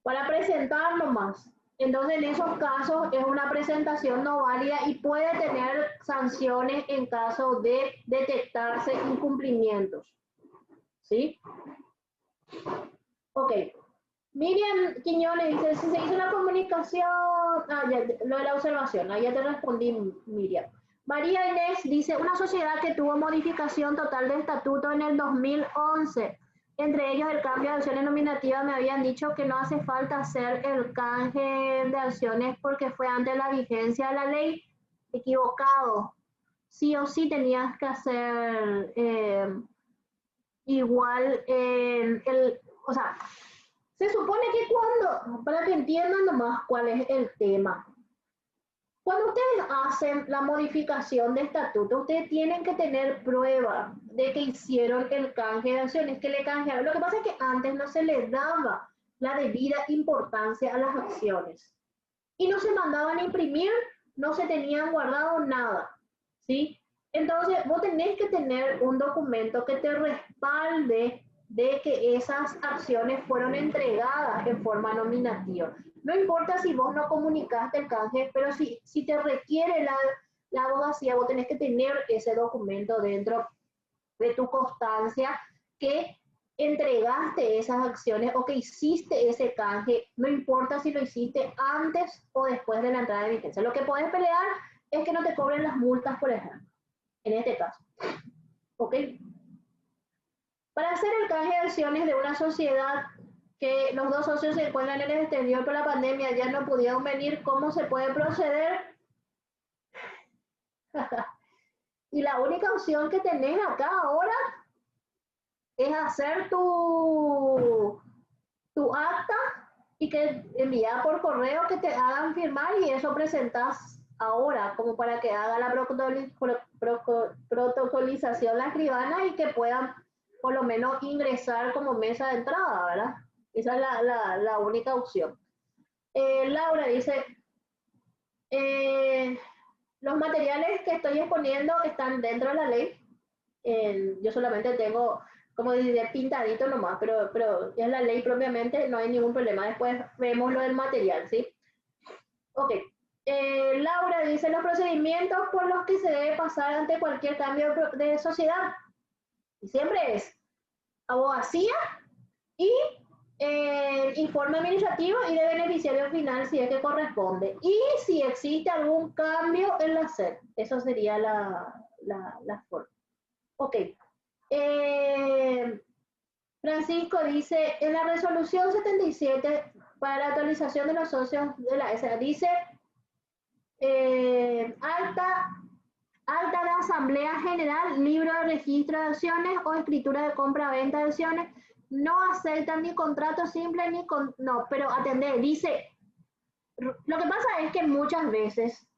para presentar nomás. Entonces, en esos casos es una presentación no válida y puede tener sanciones en caso de detectarse incumplimientos. ¿Sí? Ok. Miriam Quiñones dice, si se hizo la comunicación, lo de la observación, ahí ya te respondí, Miriam. María Inés dice, una sociedad que tuvo modificación total de estatuto en el 2011, entre ellos el cambio de acciones nominativas, me habían dicho que no hace falta hacer el canje de acciones porque fue antes de la vigencia de la ley. Equivocado. Sí o sí tenías que hacer igual o sea, se supone que para que entiendan nomás cuál es el tema, cuando ustedes hacen la modificación de estatuto, ustedes tienen que tener prueba de que hicieron el canje de acciones, que le canjearon. Lo que pasa es que antes no se le daba la debida importancia a las acciones y no se mandaban a imprimir, no se tenían guardado nada, ¿sí? Entonces, vos tenés que tener un documento que te respalde de que esas acciones fueron entregadas en forma nominativa. No importa si vos no comunicaste el canje, pero si te requiere la abogacía, vos tenés que tener ese documento dentro de tu constancia que entregaste esas acciones o que hiciste ese canje, no importa si lo hiciste antes o después de la entrada de vigencia. Lo que puedes pelear es que no te cobren las multas, por ejemplo, en este caso. ¿Ok? Para hacer el canje de acciones de una sociedad que los dos socios se encuentran en el exterior por la pandemia, ya no pudieron venir, ¿cómo se puede proceder? Y la única opción que tenés acá ahora es hacer tu acta y que enviar por correo que te hagan firmar y eso presentas ahora como para que haga la protocolización la escribana y que puedan por lo menos ingresar como mesa de entrada, ¿verdad? Esa es la única opción. Laura dice, los materiales que estoy exponiendo están dentro de la ley. Yo solamente tengo, como diría, pintadito nomás, pero es la ley propiamente, no hay ningún problema. Después vemos lo del material, ¿sí? Ok. Laura dice, los procedimientos por los que se debe pasar ante cualquier cambio de sociedad. Y siempre es abogacía y informe administrativo y de beneficiario final si es que corresponde. Y si existe algún cambio en la SED. Eso sería la forma. Ok. Francisco dice, en la resolución 77 para la actualización de los socios de la SA, dice acta de asamblea general, libro de registro de acciones o escritura de compra-venta de acciones, no aceptan ni contrato simple ni no, pero atender, dice, lo que pasa es que muchas veces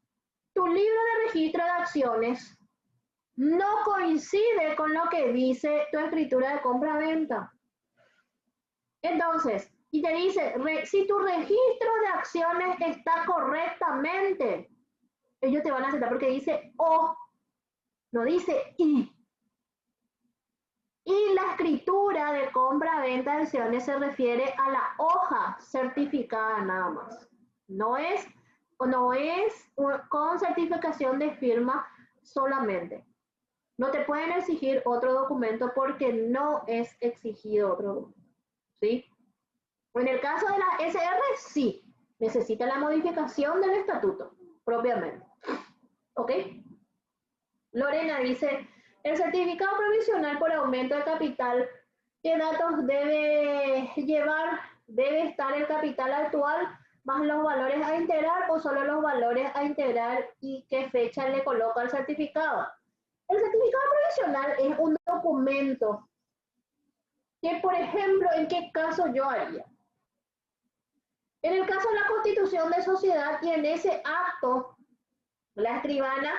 tu libro de registro de acciones no coincide con lo que dice tu escritura de compra-venta. Entonces, y te dice, si tu registro de acciones está correctamente, ellos te van a aceptar porque dice o, no dice y. Y la escritura de compra-venta de acciones se refiere a la hoja certificada nada más. No es con certificación de firma solamente. No te pueden exigir otro documento porque no es exigido otro documento. ¿Sí? En el caso de la SR, sí, necesita la modificación del estatuto, propiamente. ¿Ok? Lorena dice, el certificado provisional por aumento de capital, ¿qué datos debe llevar? ¿Debe estar el capital actual más los valores a integrar o solo los valores a integrar y qué fecha le coloca al certificado? El certificado provisional es un documento que, por ejemplo, ¿en qué caso yo haría? En el caso de la constitución de sociedad y en ese acto, la escribana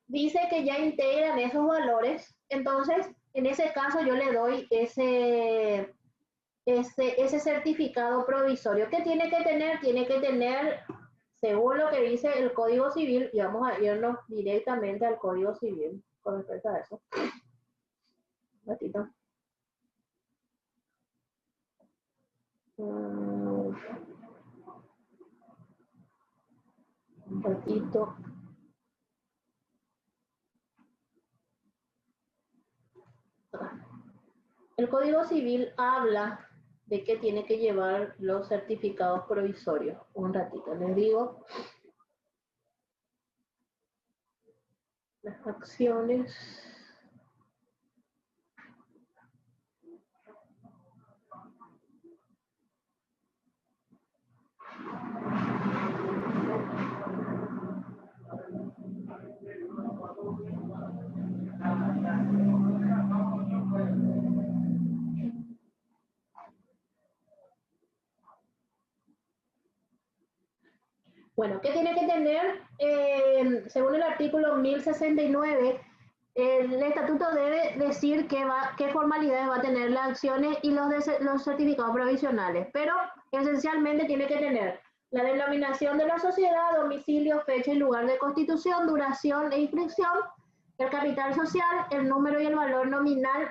dice que ya integran esos valores, entonces en ese caso yo le doy ese certificado provisorio. ¿Qué tiene que tener? Tiene que tener, según lo que dice el Código Civil, y vamos a irnos directamente al Código Civil con respecto a eso. Un ratito. Un ratito. El Código Civil habla de que tiene que llevar los certificados provisorios. Un ratito, les digo. Las acciones. Bueno, ¿qué tiene que tener? Según el artículo 1069, el estatuto debe decir qué formalidades va a tener las acciones y los certificados provisionales, pero esencialmente tiene que tener la denominación de la sociedad, domicilio, fecha y lugar de constitución, duración e inscripción, el capital social, el número y el valor nominal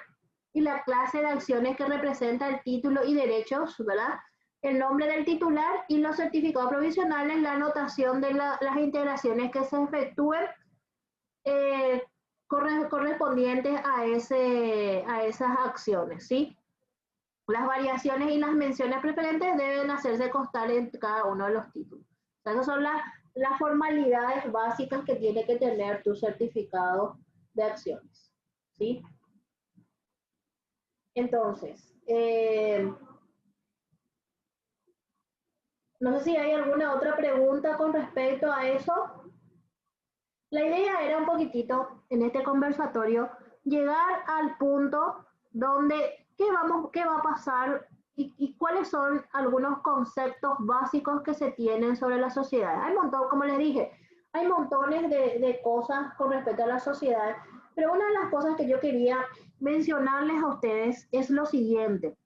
y la clase de acciones que representa el título y derechos, ¿verdad? El nombre del titular y los certificados provisionales, la anotación de las integraciones que se efectúen correspondientes a esas acciones, ¿sí? Las variaciones y las menciones preferentes deben hacerse constar en cada uno de los títulos. O sea, esas son las formalidades básicas que tiene que tener tu certificado de acciones, ¿sí? Entonces, no sé si hay alguna otra pregunta con respecto a eso. La idea era un poquitito en este conversatorio llegar al punto donde qué va a pasar y cuáles son algunos conceptos básicos que se tienen sobre la sociedad. Hay un montón, como les dije, hay montones de cosas con respecto a la sociedad, pero una de las cosas que yo quería mencionarles a ustedes es lo siguiente.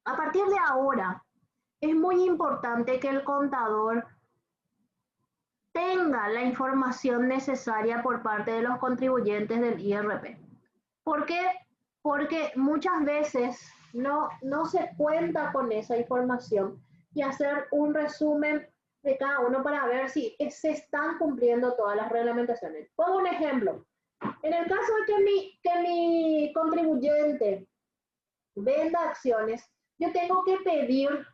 A partir de ahora, es muy importante que el contador tenga la información necesaria por parte de los contribuyentes del IRP. ¿Por qué? Porque muchas veces no se cuenta con esa información y hacer un resumen de cada uno para ver si se están cumpliendo todas las reglamentaciones. Pongo un ejemplo. En el caso de que mi contribuyente venda acciones, yo tengo que pedir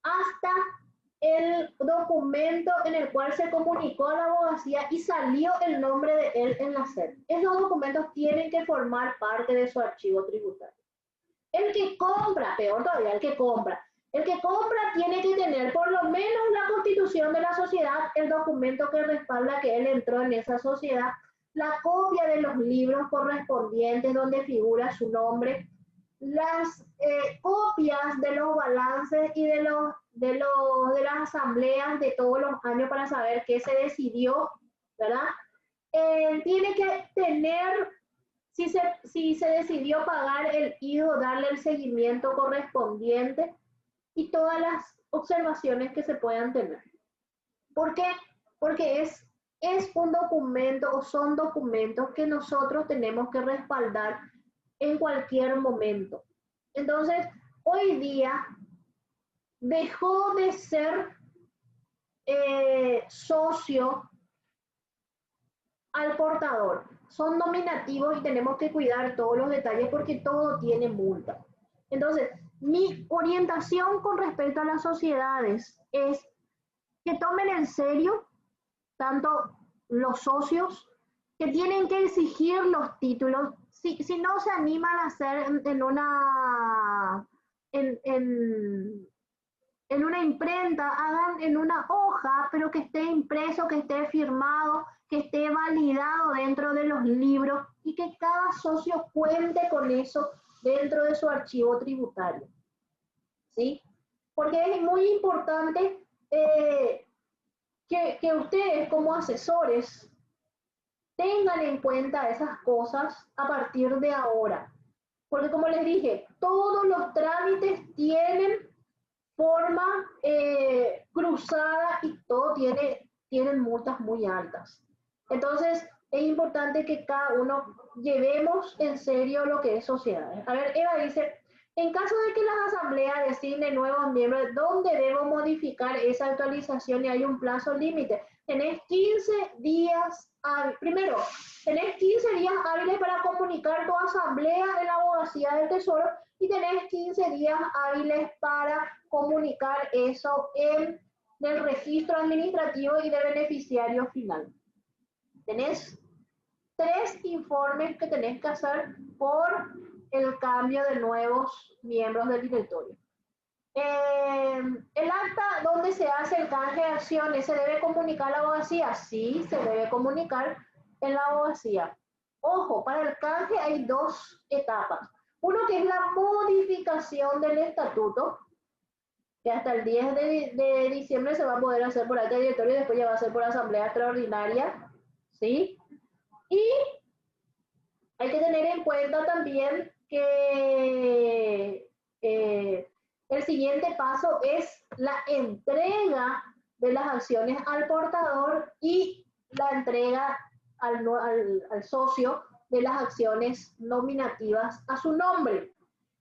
hasta el documento en el cual se comunicó a la abogacía y salió el nombre de él en la SED. Esos documentos tienen que formar parte de su archivo tributario. El que compra, peor todavía, el que compra tiene que tener por lo menos la constitución de la sociedad, el documento que respalda que él entró en esa sociedad, la copia de los libros correspondientes donde figura su nombre, las copias de los balances y de las asambleas de todos los años para saber qué se decidió, ¿verdad? Tiene que tener, si se decidió pagar el IVA, darle el seguimiento correspondiente y todas las observaciones que se puedan tener. ¿Por qué? Porque es un documento o son documentos que nosotros tenemos que respaldar en cualquier momento. Entonces, hoy día dejó de ser socio al portador. Son nominativos y tenemos que cuidar todos los detalles porque todo tiene multa. Entonces, mi orientación con respecto a las sociedades es que tomen en serio tanto los socios que tienen que exigir los títulos. Si no se animan a hacer en una imprenta, hagan en una hoja, pero que esté impreso, que esté firmado, que esté validado dentro de los libros y que cada socio cuente con eso dentro de su archivo tributario. ¿Sí? Porque es muy importante que ustedes como asesores tengan en cuenta esas cosas a partir de ahora. Porque como les dije, todos los trámites tienen forma cruzada y todo tienen multas muy altas. Entonces, es importante que cada uno llevemos en serio lo que es sociedades. A ver, Eva dice, En caso de que las asambleas designen nuevos miembros, ¿dónde debo modificar esa actualización? Y hay un plazo límite. Tenés 15 días hábiles. Primero, tenés 15 días hábiles para comunicar tu asamblea en la Abogacía del Tesoro y tenés 15 días hábiles para comunicar eso en el registro administrativo y de beneficiario final. Tenés 3 informes que tenés que hacer por el cambio de nuevos miembros del directorio. El acta donde se hace el canje de acciones, ¿se debe comunicar a la abogacía? Sí, se debe comunicar en la abogacía. Ojo, para el canje hay 2 etapas. Uno que es la modificación del estatuto, que hasta el 10 de diciembre se va a poder hacer por acta de directorio y después ya va a ser por asamblea extraordinaria, ¿sí? Y hay que tener en cuenta también que el siguiente paso es la entrega de las acciones al portador y la entrega al socio de las acciones nominativas a su nombre.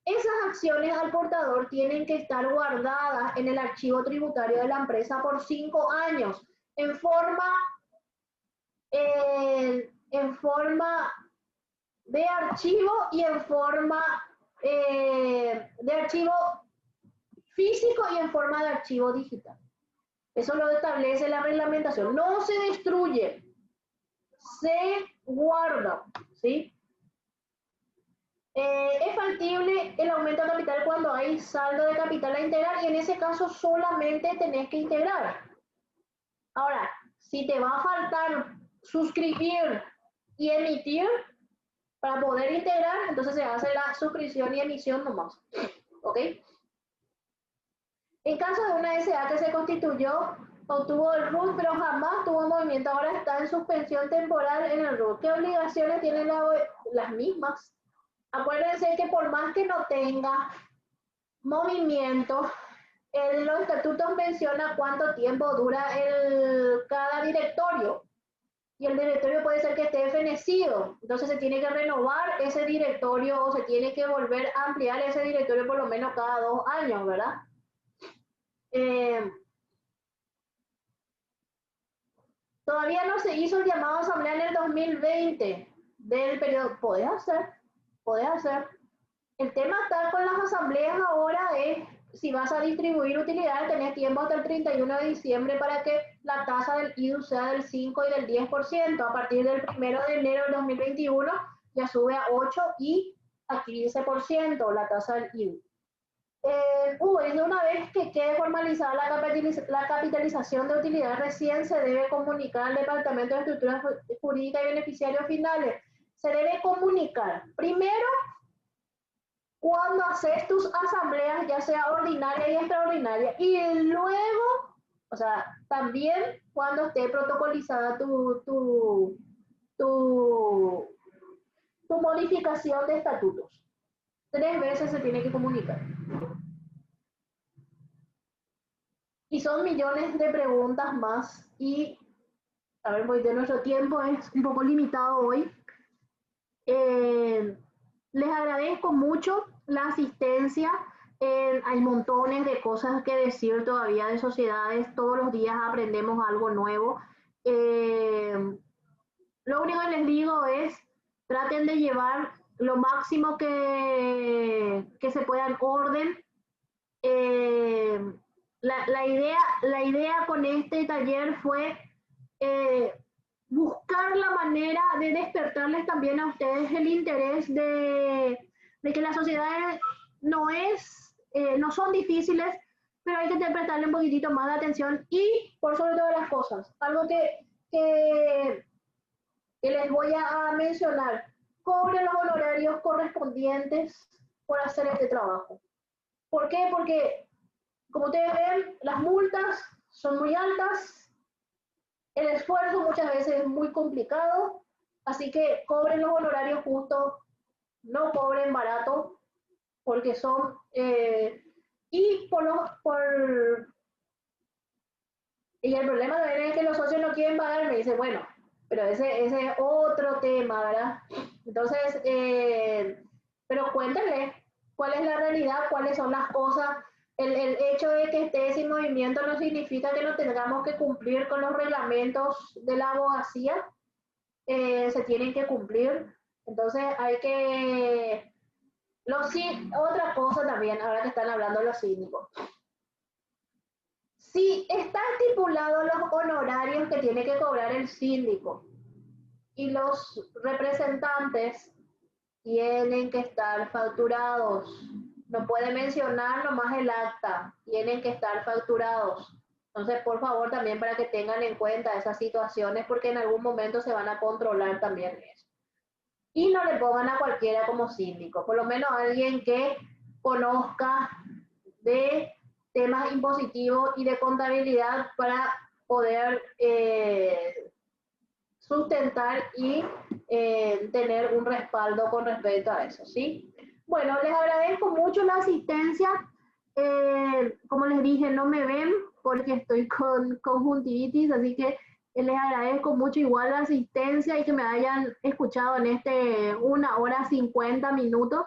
Esas acciones al portador tienen que estar guardadas en el archivo tributario de la empresa por 5 años en forma de archivo y en forma de archivo físico y en forma de archivo digital. Eso lo establece la reglamentación. No se destruye, se guarda, ¿sí? Es factible el aumento de capital cuando hay saldo de capital a integrar y en ese caso solamente tenés que integrar. Ahora, si te va a faltar suscribir y emitir para poder integrar, entonces se hace la suscripción y emisión nomás. ¿Ok? En caso de una SA que se constituyó, obtuvo el RUT, pero jamás tuvo movimiento, ahora está en suspensión temporal en el RUT. ¿Qué obligaciones tienen las mismas? Acuérdense que por más que no tenga movimiento, los estatutos mencionan cuánto tiempo dura cada directorio. Y el directorio puede ser que esté fenecido. Entonces se tiene que renovar ese directorio o se tiene que volver a ampliar ese directorio por lo menos cada 2 años, ¿verdad? Todavía no se hizo el llamado a asamblea en el 2020 del periodo. Podés hacer. El tema está con las asambleas ahora es si vas a distribuir utilidades, tenés tiempo hasta el 31 de diciembre para que la tasa del IDU sea del 5 y del 10%. A partir del 1 de enero del 2021 ya sube a 8 y a 15% la tasa del IDU. Es una vez que quede formalizada la capitalización de utilidades recién se debe comunicar al Departamento de Estructuras Jurídicas y Beneficiarios Finales. Se debe comunicar primero cuando haces tus asambleas, ya sea ordinaria y extraordinaria, y luego, o sea, también cuando esté protocolizada tu modificación de estatutos. 3 veces se tiene que comunicar. Y son millones de preguntas más y, a ver, de nuestro tiempo es un poco limitado hoy. Les agradezco mucho la asistencia. Hay montones de cosas que decir todavía de sociedades. Todos los días aprendemos algo nuevo. Lo único que les digo es, traten de llevar lo máximo que se pueda en orden. La idea con este taller fue buscar la manera de despertarles también a ustedes el interés de que las sociedades no son difíciles, pero hay que prestarle un poquitito más de atención y, por sobre todas las cosas, algo que les voy a mencionar, cobren los honorarios correspondientes por hacer este trabajo. ¿Por qué? Porque, como ustedes ven, las multas son muy altas, el esfuerzo muchas veces es muy complicado, así que cobren los honorarios justos, no cobren barato, porque son... y el problema también es que los socios no quieren pagar, me dice, bueno, pero ese es otro tema, ¿verdad? Entonces, pero cuéntenle, cuál es la realidad, cuáles son las cosas. El hecho de que esté sin movimiento no significa que no tengamos que cumplir con los reglamentos de la abogacía, se tienen que cumplir. Entonces hay que... otra cosa también, ahora que están hablando los síndicos. Si está estipulado los honorarios que tiene que cobrar el síndico y los representantes tienen que estar facturados, no puede mencionar nomás el acta, tienen que estar facturados. Entonces, por favor, también para que tengan en cuenta esas situaciones, porque en algún momento se van a controlar también eso. Y no le pongan a cualquiera como síndico, por lo menos alguien que conozca de temas impositivos y de contabilidad para poder sustentar y tener un respaldo con respecto a eso, ¿sí? Bueno, les agradezco mucho la asistencia. Como les dije, no me ven porque estoy con conjuntivitis, así que les agradezco mucho igual la asistencia y que me hayan escuchado en este 1 hora 50 minutos.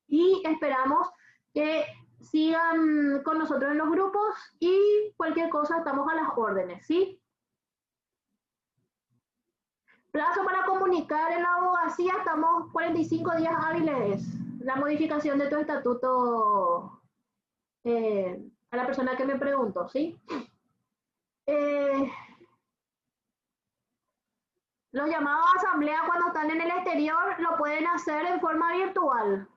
Y esperamos que sigan con nosotros en los grupos y cualquier cosa estamos a las órdenes, ¿sí? Plazo para comunicar en la abogacía, estamos 45 días hábiles. La modificación de tu estatuto a la persona que me preguntó, ¿sí? Los llamados a asamblea cuando están en el exterior lo pueden hacer en forma virtual.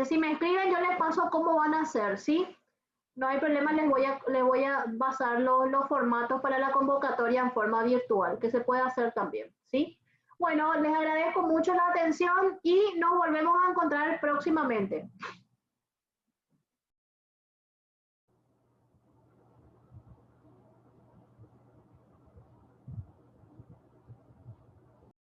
Si me escriben yo les paso cómo van a hacer, ¿sí? No hay problema, les voy a basar los formatos para la convocatoria en forma virtual, que se puede hacer también, ¿sí? Bueno, les agradezco mucho la atención y nos volvemos a encontrar próximamente.